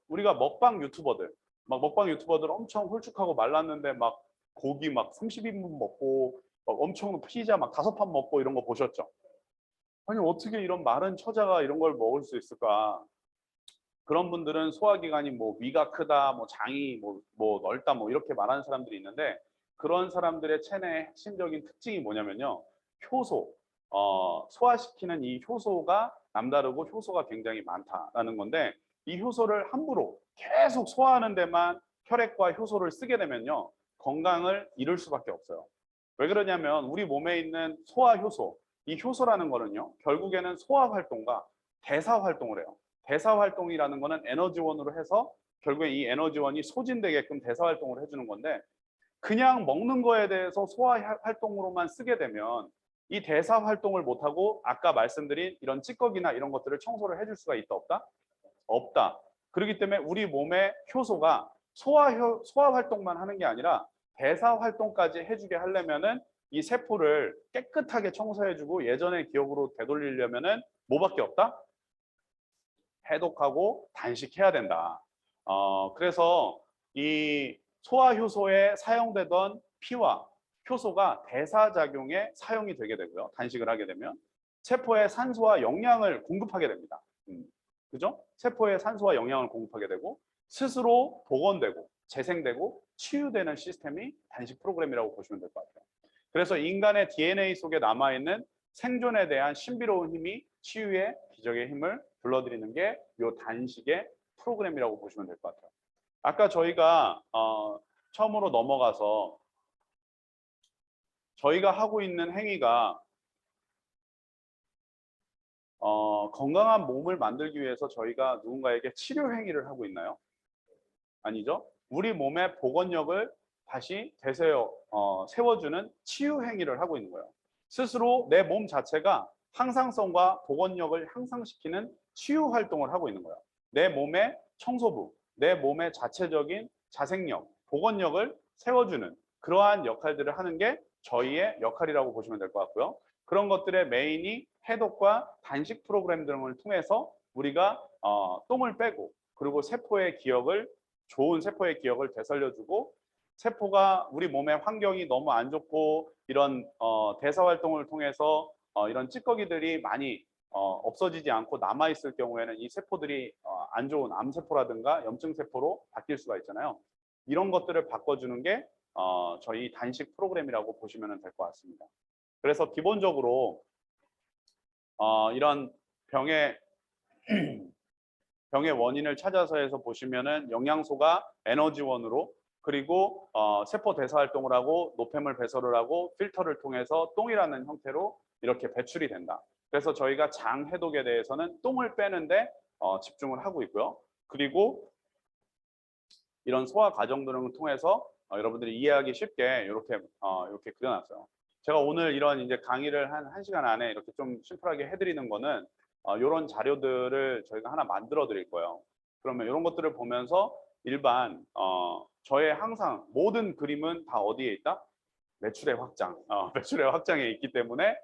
우리가 먹방 유튜버들 엄청 홀쭉하고 말랐는데 막 고기 막 30인분 먹고 막 엄청 피자 막 5판 먹고 이런 거 보셨죠? 아니 어떻게 이런 마른 처자가 이런 걸 먹을 수 있을까? 그런 분들은 소화기관이 뭐 위가 크다, 뭐 장이 뭐 넓다, 뭐 이렇게 말하는 사람들이 있는데 그런 사람들의 체내의 핵심적인 특징이 뭐냐면요, 효소, 소화시키는 이 효소가 남다르고 효소가 굉장히 많다라는 건데 이 효소를 함부로 계속 소화하는 데만 혈액과 효소를 쓰게 되면요 건강을 잃을 수밖에 없어요. 왜 그러냐면 우리 몸에 있는 소화 효소, 이 효소라는 거는요 결국에는 소화 활동과 대사 활동을 해요. 대사 활동이라는 거는 에너지원으로 해서 결국에 이 에너지원이 소진되게끔 대사 활동을 해주는 건데 그냥 먹는 거에 대해서 소화 활동으로만 쓰게 되면 이 대사 활동을 못하고 아까 말씀드린 이런 찌꺼기나 이런 것들을 청소를 해줄 수가 있다 없다? 없다. 그렇기 때문에 우리 몸의 효소가 소화 활동만 하는 게 아니라 대사 활동까지 해주게 하려면은 이 세포를 깨끗하게 청소해주고 예전의 기억으로 되돌리려면은 뭐밖에 없다? 해독하고 단식해야 된다. 그래서 이 소화 효소에 사용되던 피와 효소가 대사작용에 사용이 되게 되고요. 단식을 하게 되면 세포에 산소와 영양을 공급하게 됩니다. 그죠? 세포에 산소와 영양을 공급하게 되고 스스로 복원되고 재생되고 치유되는 시스템이 단식 프로그램이라고 보시면 될 것 같아요. 그래서 인간의 DNA 속에 남아있는 생존에 대한 신비로운 힘이 치유의 기적의 힘을 불러들이는 게 이 단식의 프로그램이라고 보시면 될 것 같아요. 아까 저희가 처음으로 넘어가서 저희가 하고 있는 행위가 건강한 몸을 만들기 위해서 저희가 누군가에게 치료 행위를 하고 있나요? 아니죠. 우리 몸의 복원력을 다시 세워주는 치유 행위를 하고 있는 거예요. 스스로 내 몸 자체가 항상성과 복원력을 향상시키는 치유 활동을 하고 있는 거예요. 내 몸의 청소부, 내 몸의 자체적인 자생력, 복원력을 세워주는 그러한 역할들을 하는 게 저희의 역할이라고 보시면 될 것 같고요. 그런 것들의 메인이 해독과 단식 프로그램 등을 통해서 우리가 똥을 빼고 그리고 좋은 세포의 기억을 되살려주고 세포가 우리 몸의 환경이 너무 안 좋고 이런 대사 활동을 통해서 이런 찌꺼기들이 많이 없어지지 않고 남아있을 경우에는 이 세포들이 안 좋은 암세포라든가 염증세포로 바뀔 수가 있잖아요. 이런 것들을 바꿔주는 게 저희 단식 프로그램이라고 보시면 될 것 같습니다. 그래서 기본적으로 이런 병의 원인을 찾아서 해서 보시면은 영양소가 에너지원으로 그리고 세포 대사 활동을 하고 노폐물 배설을 하고 필터를 통해서 똥이라는 형태로 이렇게 배출이 된다. 그래서 저희가 장 해독에 대해서는 똥을 빼는데 집중을 하고 있고요. 그리고 이런 소화 과정들을 통해서 여러분들이 이해하기 쉽게 이렇게 그려놨어요. 제가 오늘 이런 이제 강의를 한 1시간 안에 이렇게 좀 심플하게 해드리는 거는 이런 자료들을 저희가 하나 만들어 드릴 거예요. 그러면 이런 것들을 보면서 일반 저의 항상 모든 그림은 다 어디에 있다? 매출의 확장, 매출의 확장에 있기 때문에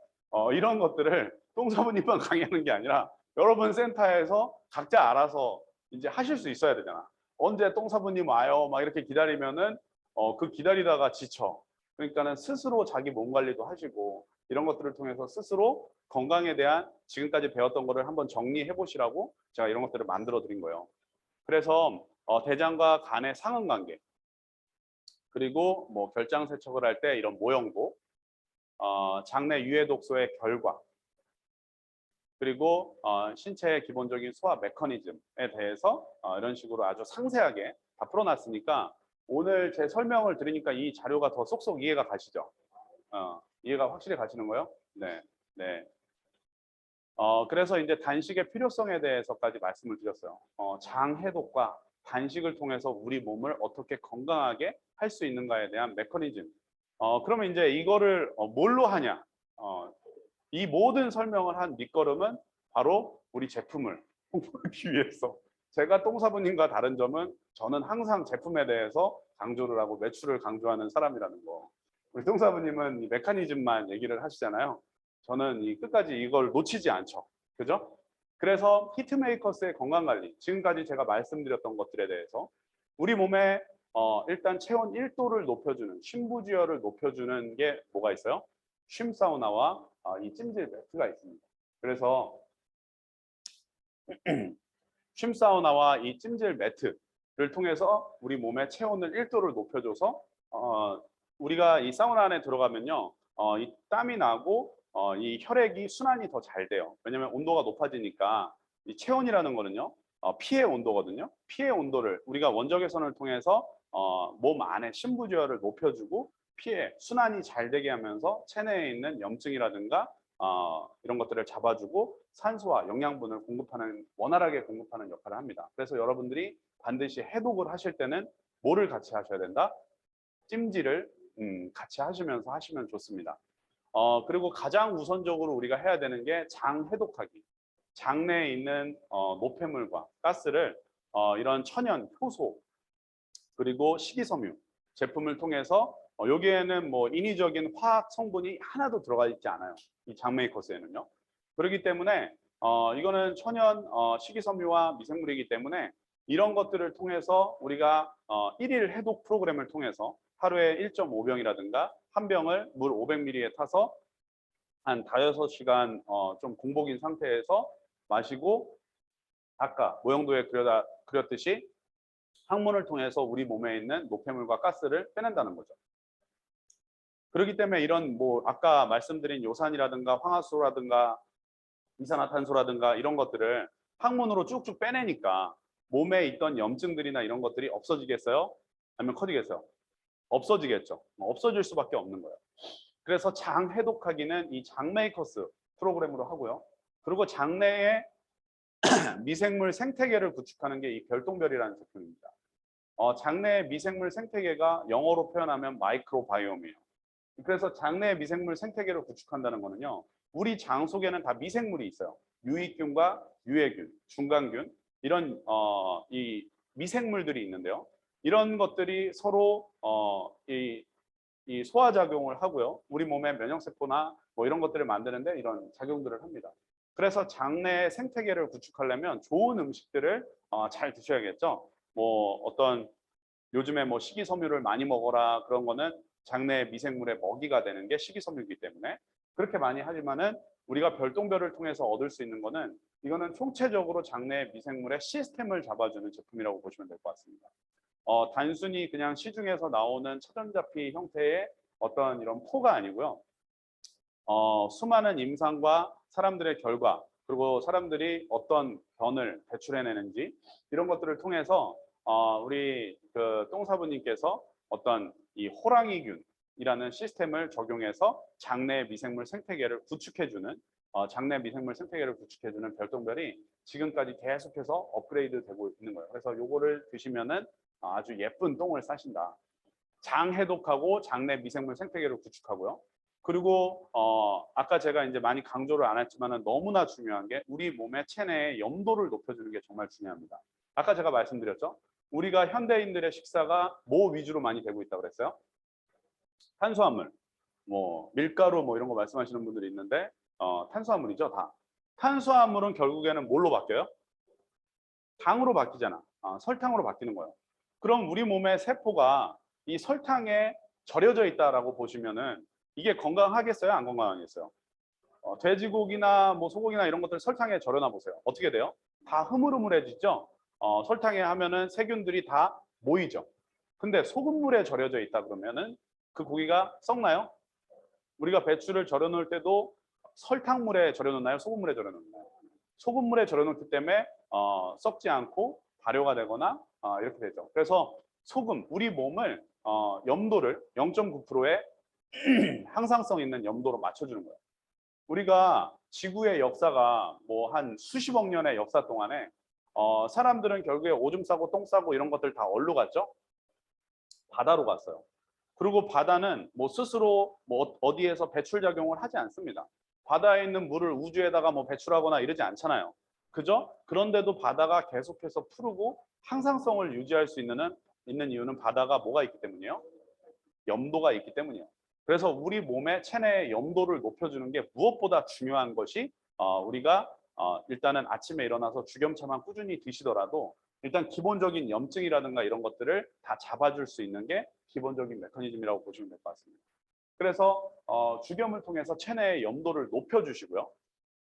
이런 것들을 똥사부님만 강의하는 게 아니라 여러분 센터에서 각자 알아서 이제 하실 수 있어야 되잖아. 언제 똥사부님 와요? 막 이렇게 기다리면은 그 기다리다가 지쳐. 그러니까는 스스로 자기 몸 관리도 하시고 이런 것들을 통해서 스스로 건강에 대한 지금까지 배웠던 거를 한번 정리해 보시라고 제가 이런 것들을 만들어 드린 거예요. 그래서 대장과 간의 상응 관계 그리고 뭐 결장 세척을 할 때 이런 모형도 장내 유해 독소의 결과 그리고 신체의 기본적인 소화 메커니즘에 대해서 이런 식으로 아주 상세하게 다 풀어놨으니까 오늘 제 설명을 들으니까 이 자료가 더 쏙쏙 이해가 가시죠? 이해가 확실히 가시는 거예요? 네, 네. 그래서 이제 단식의 필요성에 대해서까지 말씀을 드렸어요. 장 해독과 단식을 통해서 우리 몸을 어떻게 건강하게 할 수 있는가에 대한 메커니즘, 그러면 이제 이거를 뭘로 하냐? 이 모든 설명을 한 밑거름은 바로 우리 제품을 홍보하기 위해서. 제가 똥사부님과 다른 점은 저는 항상 제품에 대해서 강조를 하고 매출을 강조하는 사람이라는 거. 우리 똥사부님은 이 메커니즘만 얘기를 하시잖아요. 저는 이 끝까지 이걸 놓치지 않죠. 그죠? 그래서 히트메이커스의 건강관리, 지금까지 제가 말씀드렸던 것들에 대해서 우리 몸에 일단 체온 1도를 높여주는, 심부지열을 높여주는 게 뭐가 있어요? 쉼사우나와 이 찜질 매트가 있습니다. 그래서 쉼사우나와 이 찜질 매트를 통해서 우리 몸의 체온을 1도를 높여줘서 우리가 이 사우나 안에 들어가면요, 이 땀이 나고 이 혈액이 순환이 더 잘 돼요. 왜냐하면 온도가 높아지니까 이 체온이라는 거는요, 피의 온도거든요. 피의 온도를 우리가 원적 개선을 통해서 몸 안에 심부지열을 높여주고 피의 순환이 잘 되게 하면서 체내에 있는 염증이라든가 이런 것들을 잡아주고 산소와 영양분을 공급하는, 원활하게 공급하는 역할을 합니다. 그래서 여러분들이 반드시 해독을 하실 때는 뭐를 같이 하셔야 된다? 찜질을 같이 하시면서 하시면 좋습니다. 그리고 가장 우선적으로 우리가 해야 되는 게 장 해독하기. 장내에 있는 노폐물과 가스를 이런 천연, 효소, 그리고 식이섬유 제품을 통해서 여기에는 뭐 인위적인 화학 성분이 하나도 들어가 있지 않아요. 이 장메이커스에는요. 그렇기 때문에 이거는 천연 식이섬유와 미생물이기 때문에 이런 것들을 통해서 우리가 1일 해독 프로그램을 통해서 하루에 1.5병이라든가 한 병을 물 500ml에 타서 한 5-6시간 좀 공복인 상태에서 마시고 아까 모형도에 그렸듯이 항문을 통해서 우리 몸에 있는 노폐물과 가스를 빼낸다는 거죠. 그렇기 때문에 이런 뭐 아까 말씀드린 요산이라든가 황화수소라든가 이산화탄소라든가 이런 것들을 항문으로 쭉쭉 빼내니까 몸에 있던 염증들이나 이런 것들이 없어지겠어요? 아니면 커지겠어요? 없어지겠죠. 없어질 수밖에 없는 거예요. 그래서 장 해독하기는 이 장메이커스 프로그램으로 하고요. 그리고 장내에 미생물 생태계를 구축하는 게 이 별똥별이라는 제품입니다. 장내 미생물 생태계가 영어로 표현하면 마이크로바이옴이에요. 그래서 장내 미생물 생태계를 구축한다는 거는요, 우리 장 속에는 다 미생물이 있어요. 유익균과 유해균, 중간균 이런 이 미생물들이 있는데요. 이런 것들이 서로 이 소화작용을 하고요. 우리 몸의 면역세포나 뭐 이런 것들을 만드는데 이런 작용들을 합니다. 그래서 장내 생태계를 구축하려면 좋은 음식들을 잘 드셔야겠죠. 뭐 어떤 요즘에 뭐 식이섬유를 많이 먹어라 그런 거는 장내 미생물의 먹이가 되는 게 식이섬유이기 때문에 그렇게 많이 하지만은 우리가 별똥별을 통해서 얻을 수 있는 거는 이거는 총체적으로 장내 미생물의 시스템을 잡아주는 제품이라고 보시면 될 것 같습니다. 단순히 그냥 시중에서 나오는 차전자피 형태의 어떤 이런 포가 아니고요. 수많은 임상과 사람들의 결과 그리고 사람들이 어떤 변을 배출해내는지 이런 것들을 통해서 우리 그 똥사부님께서 어떤 이 호랑이균이라는 시스템을 적용해서 장내 미생물 생태계를 구축해주는 장내 미생물 생태계를 구축해주는 별똥별이 지금까지 계속해서 업그레이드 되고 있는 거예요. 그래서 요거를 드시면은 아주 예쁜 똥을 싸신다. 장 해독하고 장내 미생물 생태계를 구축하고요. 그리고 아까 제가 이제 많이 강조를 안 했지만은 너무나 중요한 게 우리 몸의 체내의 염도를 높여주는 게 정말 중요합니다. 아까 제가 말씀드렸죠. 우리가 현대인들의 식사가 뭐 위주로 많이 되고 있다고 그랬어요? 탄수화물, 뭐 밀가루 뭐 이런 거 말씀하시는 분들이 있는데 탄수화물이죠, 다. 탄수화물은 결국에는 뭘로 바뀌어요? 당으로 바뀌잖아. 설탕으로 바뀌는 거예요. 그럼 우리 몸의 세포가 이 설탕에 절여져 있다라고 보시면은 이게 건강하겠어요? 안 건강하겠어요? 돼지고기나 뭐 소고기나 이런 것들 설탕에 절여놔 보세요. 어떻게 돼요? 다 흐물흐물해지죠? 설탕에 하면은 세균들이 다 모이죠. 근데 소금물에 절여져 있다 그러면은 그 고기가 썩나요? 우리가 배추를 절여 놓을 때도 설탕물에 절여 놓나요? 소금물에 절여 놓나요? 소금물에 절여 놓기 때문에 썩지 않고 발효가 되거나 이렇게 되죠. 그래서 소금, 우리 몸을 염도를 0.9%의 항상성 있는 염도로 맞춰주는 거예요. 우리가 지구의 역사가 뭐 한 수십억 년의 역사 동안에 사람들은 결국에 오줌 싸고 똥 싸고 이런 것들 다 어디로 갔죠? 바다로 갔어요. 그리고 바다는 뭐 스스로 뭐 어디에서 배출 작용을 하지 않습니다. 바다에 있는 물을 우주에다가 뭐 배출하거나 이러지 않잖아요. 그죠? 그런데도 바다가 계속해서 푸르고 항상성을 유지할 수 있는 이유는 바다가 뭐가 있기 때문이에요? 염도가 있기 때문이에요. 그래서 우리 몸의 체내의 염도를 높여주는 게 무엇보다 중요한 것이 우리가 일단은 아침에 일어나서 주겸차만 꾸준히 드시더라도 일단 기본적인 염증이라든가 이런 것들을 다 잡아줄 수 있는 게 기본적인 메커니즘이라고 보시면 될 것 같습니다. 그래서 주겸을 통해서 체내의 염도를 높여주시고요.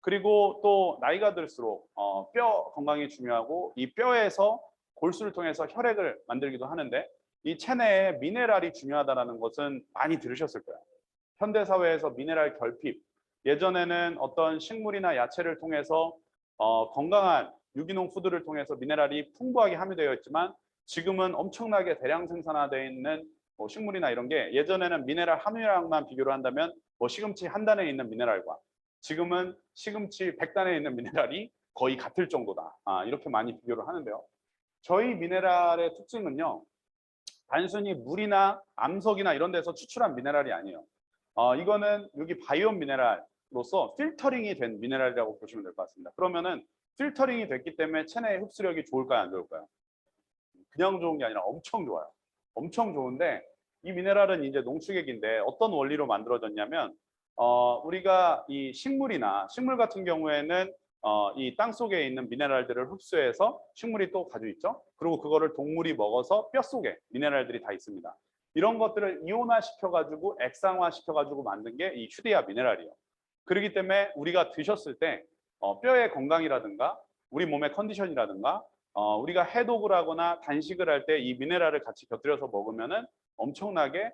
그리고 또 나이가 들수록 뼈 건강이 중요하고 이 뼈에서 골수를 통해서 혈액을 만들기도 하는데 이 체내에 미네랄이 중요하다는 것은 많이 들으셨을 거예요. 현대 사회에서 미네랄 결핍, 예전에는 어떤 식물이나 야채를 통해서 건강한 유기농 푸드를 통해서 미네랄이 풍부하게 함유되어 있지만 지금은 엄청나게 대량 생산화되어 있는 뭐 식물이나 이런 게 예전에는 미네랄 함유량만 비교를 한다면 뭐 시금치 한 단에 있는 미네랄과 지금은 시금치 100단에 있는 미네랄이 거의 같을 정도다. 이렇게 많이 비교를 하는데요. 저희 미네랄의 특징은요. 단순히 물이나 암석이나 이런 데서 추출한 미네랄이 아니에요. 이거는 여기 바이옴 미네랄로서 필터링이 된 미네랄이라고 보시면 될 것 같습니다. 그러면은 필터링이 됐기 때문에 체내의 흡수력이 좋을까요? 안 좋을까요? 그냥 좋은 게 아니라 엄청 좋아요. 엄청 좋은데 이 미네랄은 이제 농축액인데 어떤 원리로 만들어졌냐면 우리가 이 식물 같은 경우에는 이 땅속에 있는 미네랄들을 흡수해서 식물이 또 가지고 있죠. 그리고 그거를 동물이 먹어서 뼈 속에 미네랄들이 다 있습니다. 이런 것들을 이온화 시켜가지고 액상화 시켜가지고 만든 게 이 휴대야 미네랄이에요. 그렇기 때문에 우리가 드셨을 때 뼈의 건강이라든가 우리 몸의 컨디션이라든가 우리가 해독을 하거나 단식을 할 때 이 미네랄을 같이 곁들여서 먹으면은 엄청나게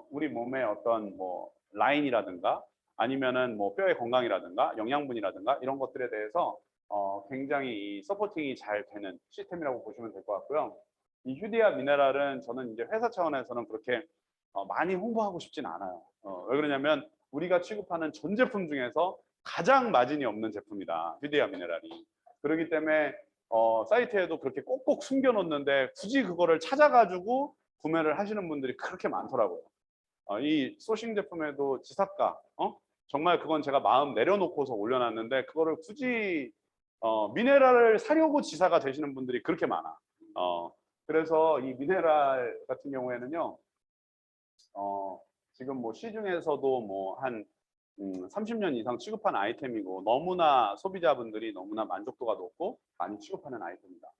우리 몸의 어떤 뭐 라인이라든가 아니면은 뭐 뼈의 건강이라든가 영양분이라든가 이런 것들에 대해서 굉장히 이 서포팅이 잘 되는 시스템이라고 보시면 될 것 같고요. 이 휴디아 미네랄은 저는 이제 회사 차원에서는 그렇게 많이 홍보하고 싶진 않아요. 왜 그러냐면 우리가 취급하는 전 제품 중에서 가장 마진이 없는 제품이다. 휴디아 미네랄이. 그렇기 때문에 사이트에도 그렇게 꼭꼭 숨겨놓는데 굳이 그거를 찾아가지고 구매를 하시는 분들이 그렇게 많더라고요. 이 소싱 제품에도 지사가 정말 그건 제가 마음 내려놓고서 올려놨는데 그거를 굳이 미네랄을 사려고 지사가 되시는 분들이 그렇게 많아. 그래서 이 미네랄 같은 경우에는요. 지금 뭐 시중에서도 뭐 한 30년 이상 취급한 아이템이고 너무나 소비자분들이 너무나 만족도가 높고 많이 취급하는 아이템입니다.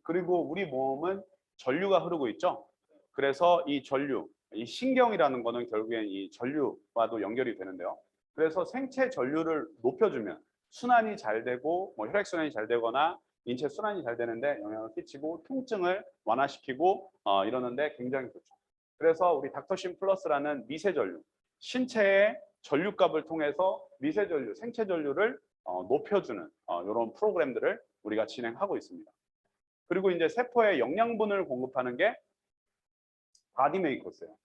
그리고 우리 몸은 전류가 흐르고 있죠. 그래서 이 전류, 이 신경이라는 거는 결국엔 이 전류와도 연결이 되는데요. 그래서 생체 전류를 높여주면 순환이 잘 되고 뭐 혈액순환이 잘 되거나 인체 순환이 잘 되는데 영향을 끼치고 통증을 완화시키고 이러는데 굉장히 좋죠. 그래서 우리 닥터신 플러스라는 미세 전류, 신체의 전류값을 통해서 미세 전류, 생체 전류를 높여주는 이런 프로그램들을 우리가 진행하고 있습니다. 그리고 이제 세포에 영양분을 공급하는 게 바디메이커스예요.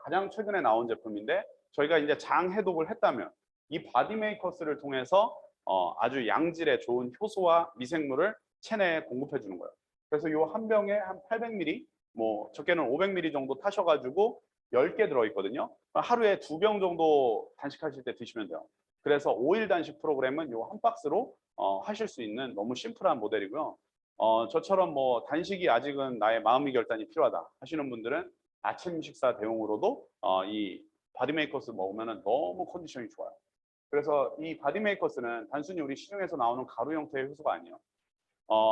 가장 최근에 나온 제품인데 저희가 이제 장 해독을 했다면 이 바디메이커스를 통해서 아주 양질의 좋은 효소와 미생물을 체내에 공급해 주는 거예요. 그래서 이 한 병에 한 800ml, 뭐 적게는 500ml 정도 타셔가지고 10개 들어있거든요. 하루에 2병 정도 단식하실 때 드시면 돼요. 그래서 5일 단식 프로그램은 이 한 박스로 하실 수 있는 너무 심플한 모델이고요. 저처럼 뭐 단식이 아직은 나의 마음의 결단이 필요하다 하시는 분들은 아침 식사 대용으로도 이 바디메이커스 먹으면 너무 컨디션이 좋아요. 그래서 이 바디메이커스는 단순히 우리 시중에서 나오는 가루 형태의 효소가 아니에요.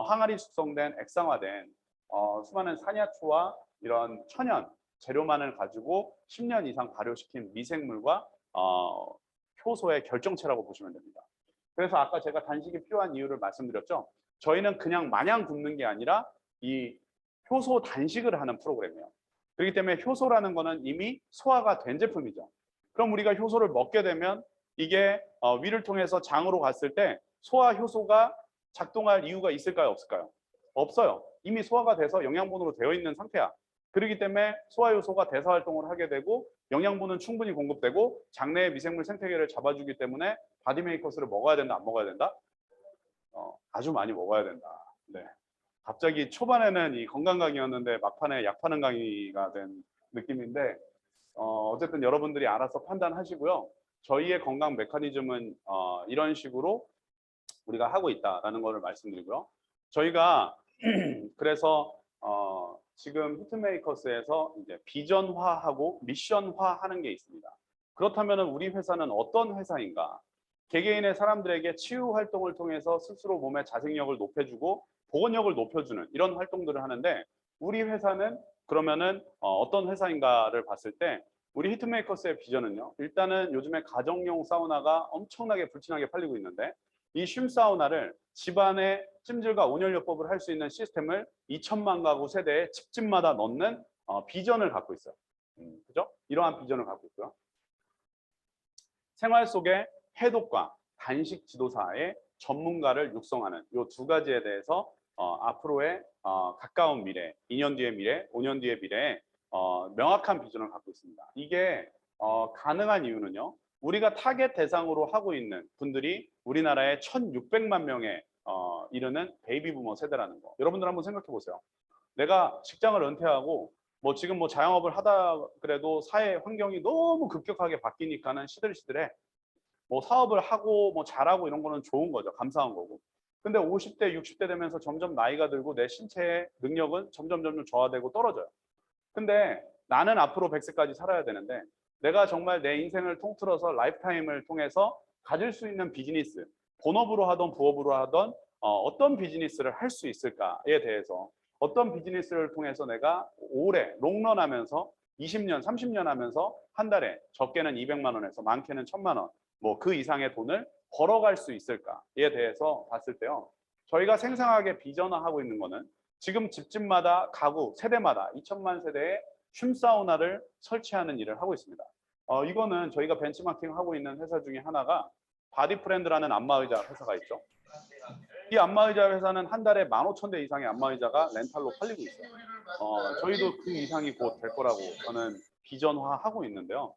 항아리 숙성된 액상화된 수많은 산야초와 이런 천연 재료만을 가지고 10년 이상 발효시킨 미생물과 효소의 결정체라고 보시면 됩니다. 그래서 아까 제가 단식이 필요한 이유를 말씀드렸죠. 저희는 그냥 마냥 굶는 게 아니라 이 효소 단식을 하는 프로그램이에요. 그렇기 때문에 효소라는 거는 이미 소화가 된 제품이죠. 그럼 우리가 효소를 먹게 되면 이게 위를 통해서 장으로 갔을 때 소화 효소가 작동할 이유가 있을까요? 없을까요? 없어요. 이미 소화가 돼서 영양분으로 되어 있는 상태야. 그렇기 때문에 소화 효소가 대사 활동을 하게 되고 영양분은 충분히 공급되고 장내의 미생물 생태계를 잡아주기 때문에 바디메이커스를 먹어야 된다, 안 먹어야 된다? 아주 많이 먹어야 된다. 네. 갑자기 초반에는 이 건강 강의였는데 막판에 약 파는 강의가 된 느낌인데 어쨌든 여러분들이 알아서 판단하시고요. 저희의 건강 메커니즘은 이런 식으로 우리가 하고 있다라는 것을 말씀드리고요. 저희가 그래서 지금 히트메이커스에서 이제 비전화하고 미션화하는 게 있습니다. 그렇다면 우리 회사는 어떤 회사인가? 개개인의 사람들에게 치유 활동을 통해서 스스로 몸의 자생력을 높여주고 보건력을 높여주는 이런 활동들을 하는데 우리 회사는 그러면은 어떤 회사인가를 봤을 때 우리 히트메이커스의 비전은요. 일단은 요즘에 가정용 사우나가 엄청나게 불티나게 팔리고 있는데 이 쉼 사우나를 집안에 찜질과 온열요법을 할 수 있는 시스템을 2천만 가구 세대의 집집마다 넣는 비전을 갖고 있어요. 그죠? 이러한 비전을 갖고 있고요. 생활 속의 해독과 단식 지도사의 전문가를 육성하는 이 두 가지에 대해서 앞으로의 가까운 미래, 2년 뒤의 미래, 5년 뒤의 미래에 명확한 비전을 갖고 있습니다. 이게 가능한 이유는요. 우리가 타겟 대상으로 하고 있는 분들이 우리나라의 1,600만 명에 이르는 베이비 부머 세대라는 거. 여러분들 한번 생각해 보세요. 내가 직장을 은퇴하고 뭐 지금 뭐 자영업을 하다 그래도 사회 환경이 너무 급격하게 바뀌니까는 시들시들해. 뭐 사업을 하고 뭐 잘하고 이런 거는 좋은 거죠. 감사한 거고. 근데 50대, 60대 되면서 점점 나이가 들고 내 신체의 능력은 점점 저하되고 떨어져요. 근데 나는 앞으로 100세까지 살아야 되는데 내가 정말 내 인생을 통틀어서 라이프타임을 통해서 가질 수 있는 비즈니스, 본업으로 하던 부업으로 하던 어떤 비즈니스를 할 수 있을까에 대해서 어떤 비즈니스를 통해서 내가 오래 롱런 하면서 20년, 30년 하면서 한 달에 적게는 200만 원에서 많게는 1,000만 원, 뭐 그 이상의 돈을 벌어갈 수 있을까에 대해서 봤을 때요. 저희가 생생하게 비전화하고 있는 거는 지금 집집마다 가구 세대마다 2천만 세대의 쉼 사우나를 설치하는 일을 하고 있습니다. 이거는 저희가 벤치마킹 하고 있는 회사 중에 하나가 바디프렌드라는 안마의자 회사가 있죠. 이 안마의자 회사는 한 달에 15,000대 이상의 안마의자가 렌탈로 팔리고 있어요. 저희도 그 이상이 곧 될 거라고 저는 비전화하고 있는데요.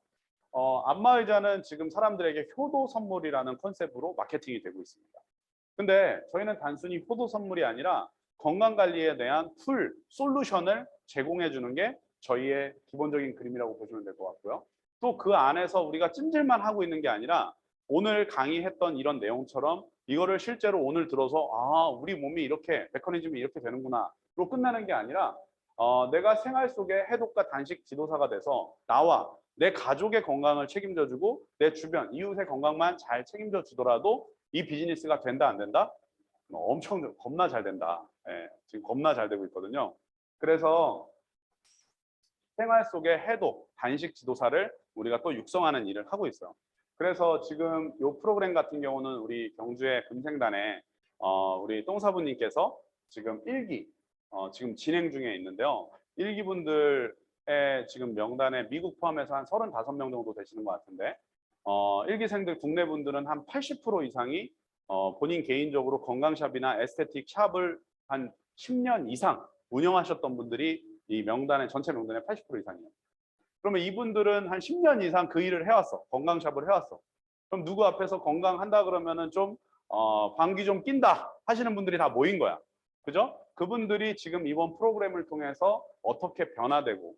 안마의자는 지금 사람들에게 효도 선물이라는 컨셉으로 마케팅이 되고 있습니다. 근데 저희는 단순히 효도 선물이 아니라 건강관리에 대한 툴, 솔루션을 제공해 주는 게 저희의 기본적인 그림이라고 보시면 될 것 같고요. 또 그 안에서 우리가 찜질만 하고 있는 게 아니라 오늘 강의했던 이런 내용처럼 이거를 실제로 오늘 들어서 우리 몸이 이렇게 메커니즘이 이렇게 되는구나로 끝나는 게 아니라 내가 생활 속에 해독과 단식 지도사가 돼서 나와 내 가족의 건강을 책임져주고 내 주변 이웃의 건강만 잘 책임져 주더라도 이 비즈니스가 된다 안 된다? 엄청 겁나 잘 된다. 예, 지금 겁나 잘 되고 있거든요. 그래서 생활 속의 해독, 단식 지도사를 우리가 또 육성하는 일을 하고 있어요. 그래서 지금 이 프로그램 같은 경우는 우리 경주의 금생단에 우리 똥사부님께서 지금 1기 지금 진행 중에 있는데요. 1기 분들의 지금 명단에 미국 포함해서 한 35명 정도 되시는 것 같은데 1기생들 국내 분들은 한 80% 이상이 본인 개인적으로 건강샵이나 에스테틱 샵을 한 10년 이상 운영하셨던 분들이 이 명단의 전체 명단의 80% 이상이에요. 그러면 이분들은 한 10년 이상 그 일을 해왔어. 건강샵을 해왔어. 그럼 누구 앞에서 건강한다 그러면은 좀 방귀 좀 낀다 하시는 분들이 다 모인 거야. 그죠? 그분들이 지금 이번 프로그램을 통해서 어떻게 변화되고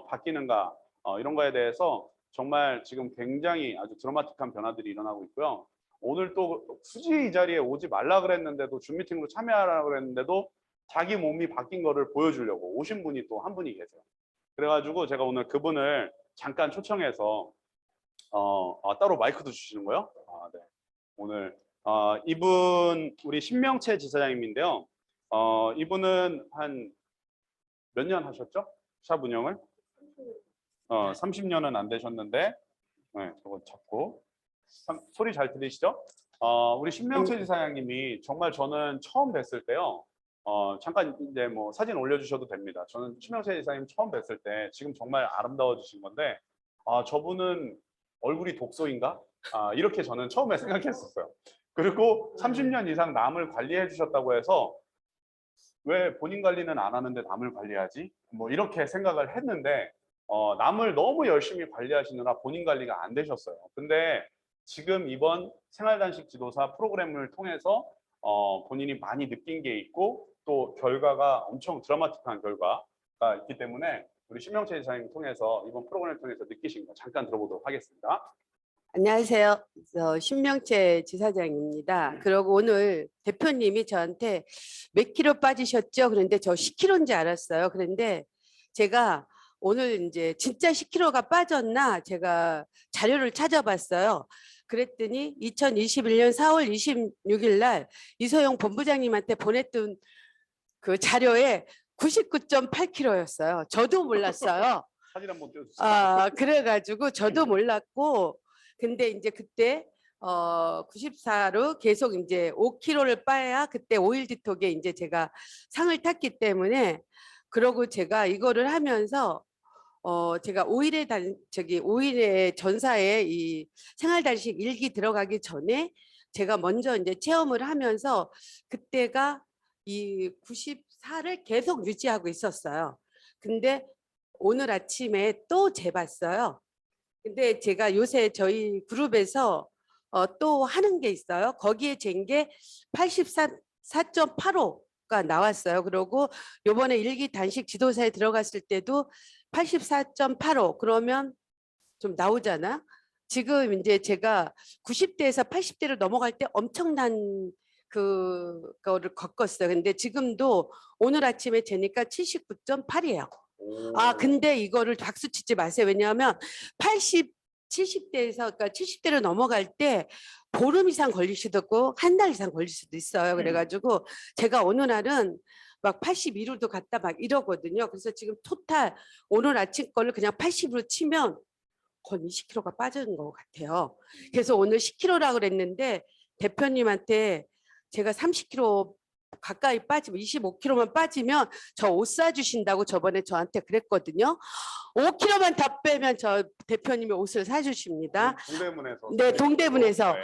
바뀌는가 이런 거에 대해서 정말 지금 굉장히 아주 드라마틱한 변화들이 일어나고 있고요. 오늘 또 굳이 이 자리에 오지 말라 그랬는데도 줌 미팅으로 참여하라고 그랬는데도 자기 몸이 바뀐 거를 보여주려고 오신 분이 또 한 분이 계세요. 그래가지고 제가 오늘 그분을 잠깐 초청해서 따로 마이크도 주시는 거요? 네. 오늘 이분 우리 신명채 지사장님인데요. 이분은 한 몇 년 하셨죠? 샵 운영을? 30년은 안 되셨는데 네, 저거 잡고 소리 잘 들리시죠? 우리 신명채 지사장님이 정말 저는 처음 뵀을 때요. 잠깐 이제 뭐 사진 올려주셔도 됩니다. 저는 신명채 지사님 처음 뵀을 때 지금 정말 아름다워지신 건데 저분은 얼굴이 독소인가? 이렇게 저는 처음에 생각했었어요. 그리고 30년 이상 남을 관리해 주셨다고 해서 왜 본인 관리는 안 하는데 남을 관리하지? 뭐 이렇게 생각을 했는데 남을 너무 열심히 관리하시느라 본인 관리가 안 되셨어요. 근데 지금 이번 생활단식 지도사 프로그램을 통해서 본인이 많이 느낀 게 있고 또 결과가 엄청 드라마틱한 결과가 있기 때문에 우리 신명채 지사님 통해서 이번 프로그램을 통해서 느끼신 거 잠깐 들어보도록 하겠습니다. 안녕하세요. 신명채 지사장입니다. 그리고 오늘 대표님이 저한테 몇 킬로 빠지셨죠? 그런데 저 10킬로인 줄 알았어요. 그런데 제가 오늘 이제 진짜 10킬로가 빠졌나 제가 자료를 찾아봤어요. 그랬더니 2021년 4월 26일 날 이소영 본부장님한테 보냈던 그 자료에 99.8킬로였어요. 저도 몰랐어요. 사진 한번 띄워주세요. 그래가지고 저도 몰랐고, 근데 이제 그때 94로 계속 이제 5kg를 빠야 그때 오일 디톡에 이제 제가 상을 탔기 때문에, 그러고 제가 이거를 하면서 제가 오일의 전사에 이 생활단식 일기 들어가기 전에 제가 먼저 이제 체험을 하면서 그때가 이 94를 계속 유지하고 있었어요. 근데 오늘 아침에 또 재봤어요. 근데 제가 요새 저희 그룹에서 또 하는 게 있어요. 거기에 잰 게 84.85가 나왔어요. 그리고 요번에 일기 단식 지도사에 들어갔을 때도 84.85 그러면 좀 나오잖아. 지금 이제 제가 90대에서 80대로 넘어갈 때 엄청난 그거를 겪었어요. 근데 지금도 오늘 아침에 재니까 79.8이에요. 근데 이거를 박수 치지 마세요. 왜냐하면 70대에서 그러니까 70대로 넘어갈 때 보름 이상 걸릴 수도 있고 한 달 이상 걸릴 수도 있어요. 그래가지고 제가 어느 날은 막 82로도 갔다 막 이러거든요. 그래서 지금 토탈 오늘 아침 거를 그냥 80으로 치면 거의 20kg가 빠지는 것 같아요. 그래서 오늘 10kg라고 그랬는데 대표님한테 제가 30kg 가까이 빠지면 25kg만 빠지면 저 옷 사주신다고 저번에 저한테 그랬거든요. 5kg만 더 빼면 저 대표님이 옷을 사주십니다. 동대문에서. 네, 동대문에서. 네.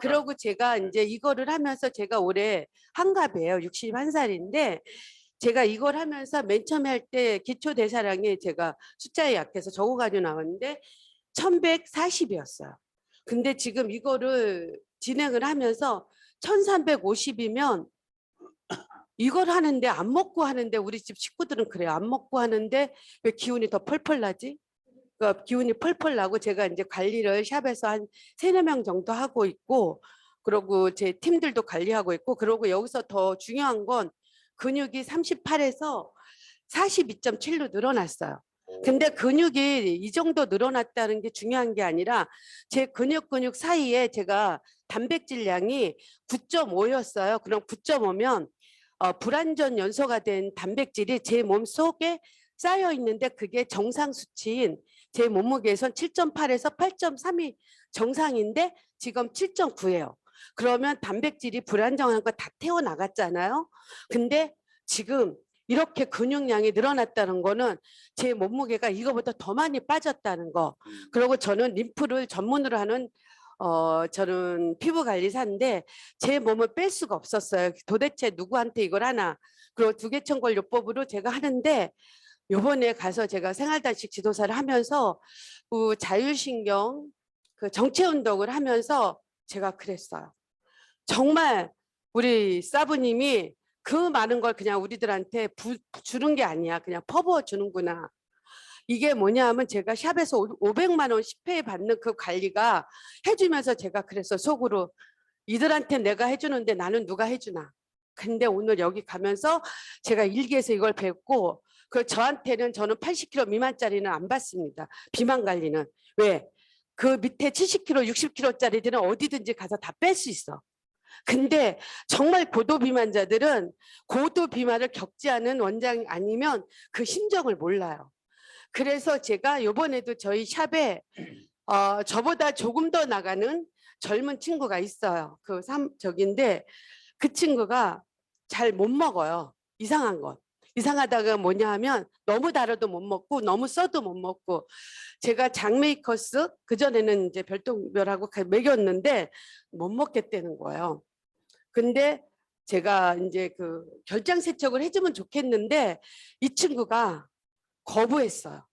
그러고 제가 이제 이거를 하면서 제가 올해 한갑이에요. 61살인데 제가 이걸 하면서 맨 처음에 할 때 기초대사량이 제가 숫자에 약해서 적어가지고 나왔는데 1140이었어요. 근데 지금 이거를 진행을 하면서 1350이면 이걸 하는데 안 먹고 하는데 우리 집 식구들은 그래요. 안 먹고 하는데 왜 기운이 더 펄펄 나지? 그러니까 기운이 펄펄 나고 제가 이제 관리를 샵에서 한 3-4명 정도 하고 있고 그리고 제 팀들도 관리하고 있고 그리고 여기서 더 중요한 건 근육이 38에서 42.7로 늘어났어요. 근데 근육이 이 정도 늘어났다는 게 중요한 게 아니라 제 근육 사이에 제가 단백질량이 9.5였어요. 그럼 9.5면 불완전 연소가 된 단백질이 제 몸 속에 쌓여 있는데 그게 정상 수치인 제 몸무게에선 7.8에서 8.3이 정상인데 지금 7.9예요. 그러면 단백질이 불안정한 거 다 태워 나갔잖아요. 근데 지금 이렇게 근육량이 늘어났다는 거는 제 몸무게가 이거보다 더 많이 빠졌다는 거. 그리고 저는 림프를 전문으로 하는 저는 피부관리사인데 제 몸을 뺄 수가 없었어요. 도대체 누구한테 이걸 하나. 그리고 두개천골요법으로 제가 하는데 요번에 가서 제가 생활단식 지도사를 하면서 그 자율신경 그 정체운동을 하면서 제가 그랬어요. 정말 우리 사부님이 그 많은 걸 그냥 우리들한테 주는 게 아니야. 그냥 퍼부어 주는구나. 이게 뭐냐 하면 제가 샵에서 500만 원 10회 받는 그 관리가 해주면서 제가 그래서 속으로 이들한테 내가 해주는데 나는 누가 해주나. 근데 오늘 여기 가면서 제가 일기에서 이걸 배웠고 그 저한테는 저는 80kg 미만짜리는 안 받습니다. 비만 관리는. 왜? 그 밑에 70kg, 60kg짜리들은 어디든지 가서 다 뺄 수 있어. 근데 정말 고도 비만자들은 고도 비만을 겪지 않은 원장이 아니면 그 심정을 몰라요. 그래서 제가 이번에도 저희 샵에 저보다 조금 더 나가는 젊은 친구가 있어요. 저긴데 그 친구가 잘 못 먹어요. 이상한 것. 이상하다가 뭐냐 하면 너무 달아도 못 먹고 너무 써도 못 먹고 제가 장메이커스 그전에는 이제 별똥별하고 먹였는데 못 먹겠다는 거예요. 근데 제가 이제 그 결장 세척을 해주면 좋겠는데 이 친구가 거부했어요.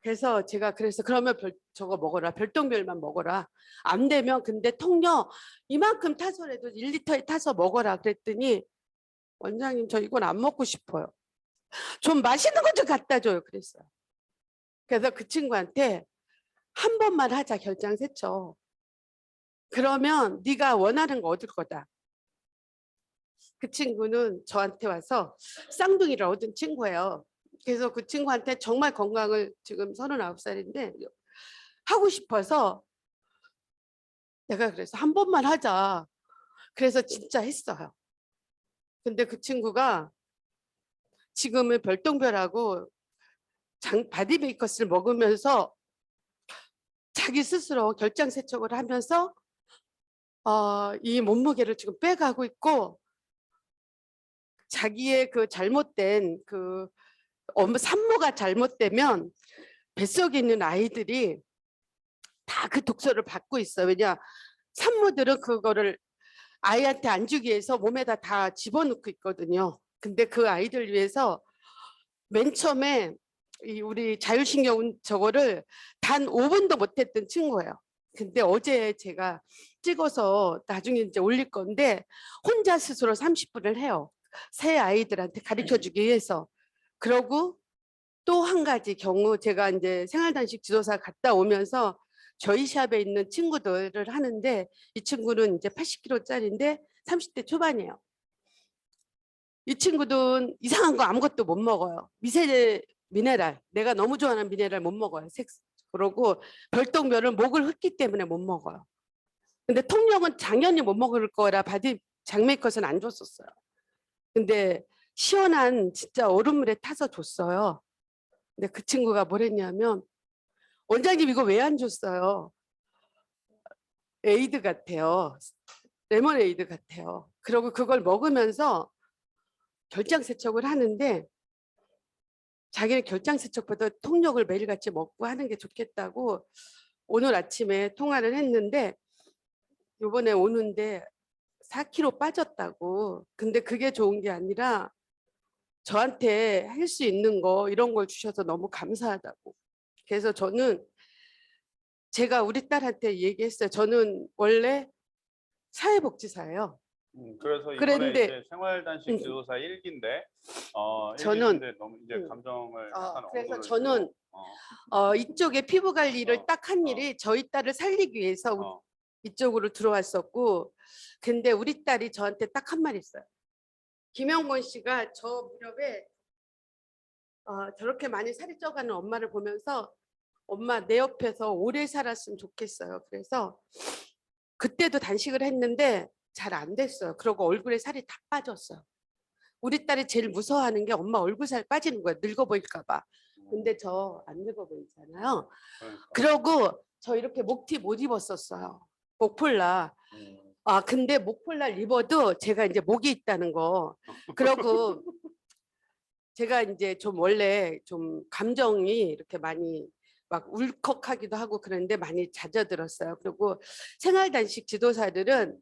그래서 제가 그러면 저거 먹어라. 별똥별만 먹어라. 안 되면 근데 통려 이만큼 타서라도 1리터에 타서 먹어라. 그랬더니 원장님 저 이건 안 먹고 싶어요. 좀 맛있는 것 좀 갖다 줘요. 그랬어요. 그래서 그 친구한테 한 번만 하자 결장세척. 그러면 네가 원하는 거 얻을 거다. 그 친구는 저한테 와서 쌍둥이를 얻은 친구예요. 그래서 그 친구한테 정말 건강을 지금 39살인데 하고 싶어서 내가 그래서 한 번만 하자. 그래서 진짜 했어요. 근데 그 친구가 지금은 별똥별하고 바디메이커스를 먹으면서 자기 스스로 결장세척을 하면서 이 몸무게를 지금 빼가고 있고 자기의 그 잘못된 그 산모가 잘못되면 뱃속에 있는 아이들이 다 그 독소를 받고 있어요. 왜냐 산모들은 그거를 아이한테 안 주기 위해서 몸에다 다 집어넣고 있거든요. 근데 그 아이들 위해서 맨 처음에 우리 자율신경 저거를 단 5분도 못했던 친구예요. 근데 어제 제가 찍어서 나중에 이제 올릴 건데 혼자 스스로 30분을 해요. 새 아이들한테 가르쳐 주기 위해서. 그러고 또 한 가지 경우 제가 이제 생활단식 지도사 갔다 오면서 저희 샵에 있는 친구들을 하는데 이 친구는 이제 80kg짜리인데 30대 초반이에요. 이 친구는 이상한 거 아무것도 못 먹어요. 미네랄 내가 너무 좋아하는 미네랄 못 먹어요. 그러고 별똥별은 목을 흡기 때문에 못 먹어요. 근데 통영은 당연히 못 먹을 거라 바디 장메이커스는 안 줬었어요. 근데 시원한 진짜 얼음물에 타서 줬어요. 근데 그 친구가 뭘 했냐면 원장님 이거 왜 안 줬어요? 에이드 같아요. 레모네이드 같아요. 그리고 그걸 먹으면서 결장세척을 하는데 자기는 결장세척보다 통역을 매일같이 먹고 하는 게 좋겠다고 오늘 아침에 통화를 했는데 요번에 오는데 4kg 빠졌다고. 근데 그게 좋은 게 아니라 저한테 할 수 있는 거 이런 걸 주셔서 너무 감사하다고. 그래서 저는 제가 우리 딸한테 얘기했어요. 저는 원래 사회복지사예요. 그래서 이번에 그런데 이제 생활단식 지도사 1기인데 저는 1기인데 너무 이제 감정을 약간 그래서 억누를 저는 이쪽에 피부 관리를 딱 한 일이 저희 딸을 살리기 위해서 이쪽으로 들어왔었고 근데 우리 딸이 저한테 딱 한 말 있어요. 김영곤 씨가 저 무렵에 저렇게 많이 살이 쪄가는 엄마를 보면서 엄마 내 옆에서 오래 살았으면 좋겠어요. 그래서 그때도 단식을 했는데 잘 안 됐어요. 그러고 얼굴에 살이 다 빠졌어요. 우리 딸이 제일 무서워하는 게 엄마 얼굴 살 빠지는 거야. 늙어 보일까 봐. 근데 저 안 늙어 보이잖아요. 그러고 저 이렇게 목티 못 입었었어요. 목폴라. 근데 목폴라를 입어도 제가 이제 목이 있다는 거. 그러고 제가 이제 좀 원래 좀 감정이 이렇게 많이 막 울컥하기도 하고 그런데 많이 잦아들었어요. 그리고 생활단식 지도사들은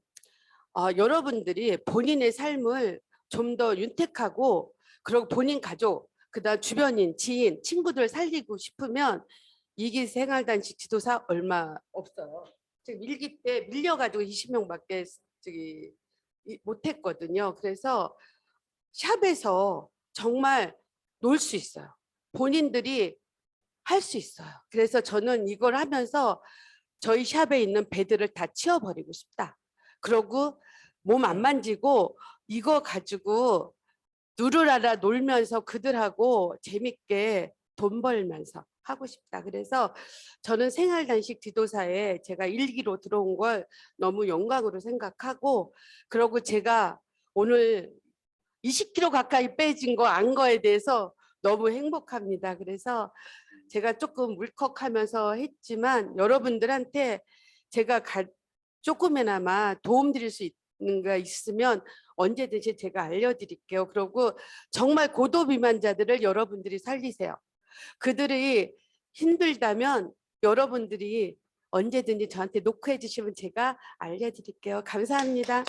여러분들이 본인의 삶을 좀 더 윤택하고 그리고 본인 가족, 그다음 주변인, 지인, 친구들 살리고 싶으면 이기 생활단식 지도사 얼마 없어요. 지금 일기 때 밀려가지고 20명밖에 못했거든요. 그래서 샵에서 정말 놀 수 있어요. 본인들이 할 수 있어요. 그래서 저는 이걸 하면서 저희 샵에 있는 배들을 다 치워버리고 싶다. 그러고 몸 안 만지고 이거 가지고 누르라라 놀면서 그들하고 재밌게 돈 벌면서 하고 싶다. 그래서 저는 생활단식 지도사에 제가 일기로 들어온 걸 너무 영광으로 생각하고 그러고 제가 오늘 20kg 가까이 빼진 거 안 거에 대해서 너무 행복합니다. 그래서 제가 조금 울컥하면서 했지만 여러분들한테 제가 조금이나마 도움 드릴 수 있는 거 있으면 언제든지 제가 알려드릴게요. 그리고 정말 고도비만자들을 여러분들이 살리세요. 그들이 힘들다면 여러분들이 언제든지 저한테 노크해 주시면 제가 알려드릴게요. 감사합니다.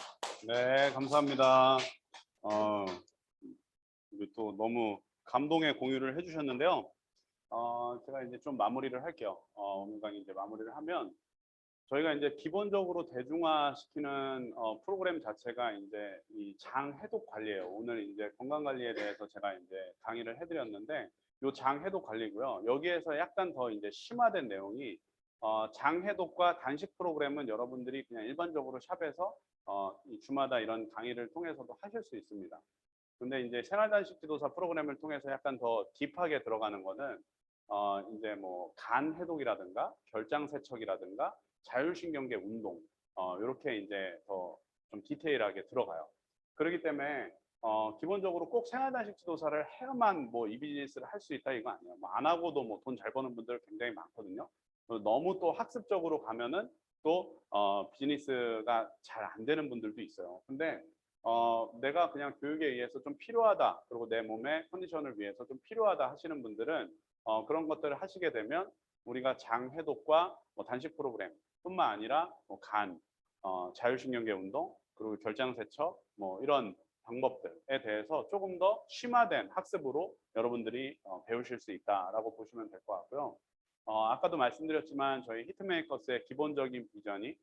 네, 감사합니다. 우리 또 너무 감동의 공유를 해주셨는데요. 제가 이제 좀 마무리를 할게요. 오늘 강의 이제 마무리를 하면 저희가 이제 기본적으로 대중화시키는 프로그램 자체가 이제 이 장 해독 관리예요. 오늘 이제 건강 관리에 대해서 제가 이제 강의를 해드렸는데 요 장 해독 관리고요. 여기에서 약간 더 이제 심화된 내용이 장 해독과 단식 프로그램은 여러분들이 그냥 일반적으로 샵에서 이 주마다 이런 강의를 통해서도 하실 수 있습니다. 근데 이제 생활단식 지도사 프로그램을 통해서 약간 더 딥하게 들어가는 거는 이제 뭐 간 해독이라든가 결장 세척이라든가 자율신경계 운동 이렇게 이제 더 좀 디테일하게 들어가요. 그렇기 때문에 기본적으로 꼭 생활단식 지도사를 해야만 뭐 이 비즈니스를 할 수 있다 이거 아니에요. 뭐 안 하고도 뭐 돈 잘 버는 분들 굉장히 많거든요. 너무 또 학습적으로 가면은 또 비즈니스가 잘 안 되는 분들도 있어요. 근데 내가 그냥 교육에 의해서 좀 필요하다. 그리고 내 몸의 컨디션을 위해서 좀 필요하다 하시는 분들은 그런 것들을 하시게 되면 우리가 장 해독과 뭐 단식 프로그램 뿐만 아니라 뭐 간, 자율신경계 운동, 그리고 결장 세척 뭐 이런 방법들에 대해서 조금 더 심화된 학습으로 여러분들이 배우실 수 있다라고 보시면 될 것 같고요. 아까도 말씀드렸지만 저희 히트메이커스의 기본적인 비전이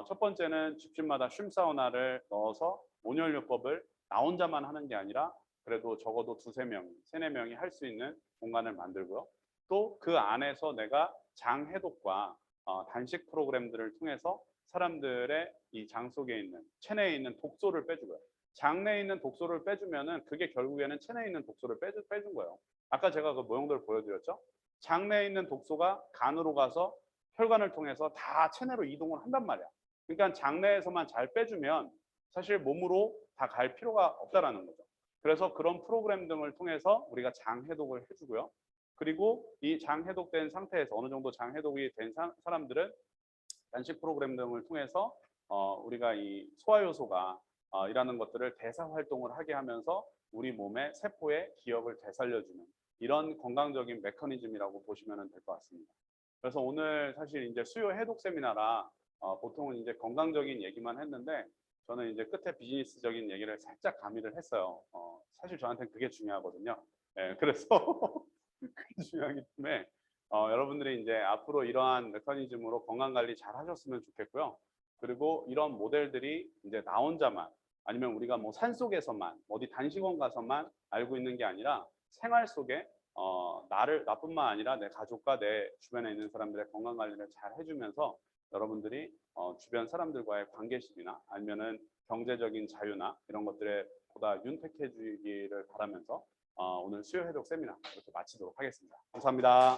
첫 번째는 집집마다 쉼 사우나를 넣어서 온열요법을 나 혼자만 하는 게 아니라 그래도 적어도 두세 명이, 세네 명이 할 수 있는 공간을 만들고요. 또 그 안에서 내가 장 해독과 단식 프로그램들을 통해서 사람들의 이 장 속에 있는 체내에 있는 독소를 빼주고요. 장내에 있는 독소를 빼주면은 그게 결국에는 체내에 있는 독소를 빼준 거예요. 아까 제가 그 모형들을 보여드렸죠. 장내에 있는 독소가 간으로 가서 혈관을 통해서 다 체내로 이동을 한단 말이야. 그러니까 장내에서만 잘 빼주면 사실 몸으로 다 갈 필요가 없다라는 거죠. 그래서 그런 프로그램 등을 통해서 우리가 장 해독을 해주고요. 그리고 이 장 해독된 상태에서 어느 정도 장 해독이 된 사람들은 단식 프로그램 등을 통해서 우리가 이 소화 요소가 이라는 것들을 대사 활동을 하게 하면서 우리 몸의 세포의 기억을 되살려주는 이런 건강적인 메커니즘이라고 보시면 될 것 같습니다. 그래서 오늘 사실 이제 수요 해독 세미나라 보통은 이제 건강적인 얘기만 했는데 저는 이제 끝에 비즈니스적인 얘기를 살짝 가미를 했어요. 사실 저한테는 그게 중요하거든요. 네, 그래서 그게 중요하기 때문에 여러분들이 이제 앞으로 이러한 메커니즘으로 건강 관리 잘 하셨으면 좋겠고요. 그리고 이런 모델들이 이제 나 혼자만 아니면 우리가 뭐 산속에서만 어디 단식원 가서만 알고 있는 게 아니라 생활 속에 나뿐만 아니라 내 가족과 내 주변에 있는 사람들의 건강 관리를 잘 해주면서 여러분들이 주변 사람들과의 관계심이나 아니면은 경제적인 자유나 이런 것들에 보다 윤택해지기를 바라면서 오늘 수요 해독 세미나 이렇게 마치도록 하겠습니다. 감사합니다.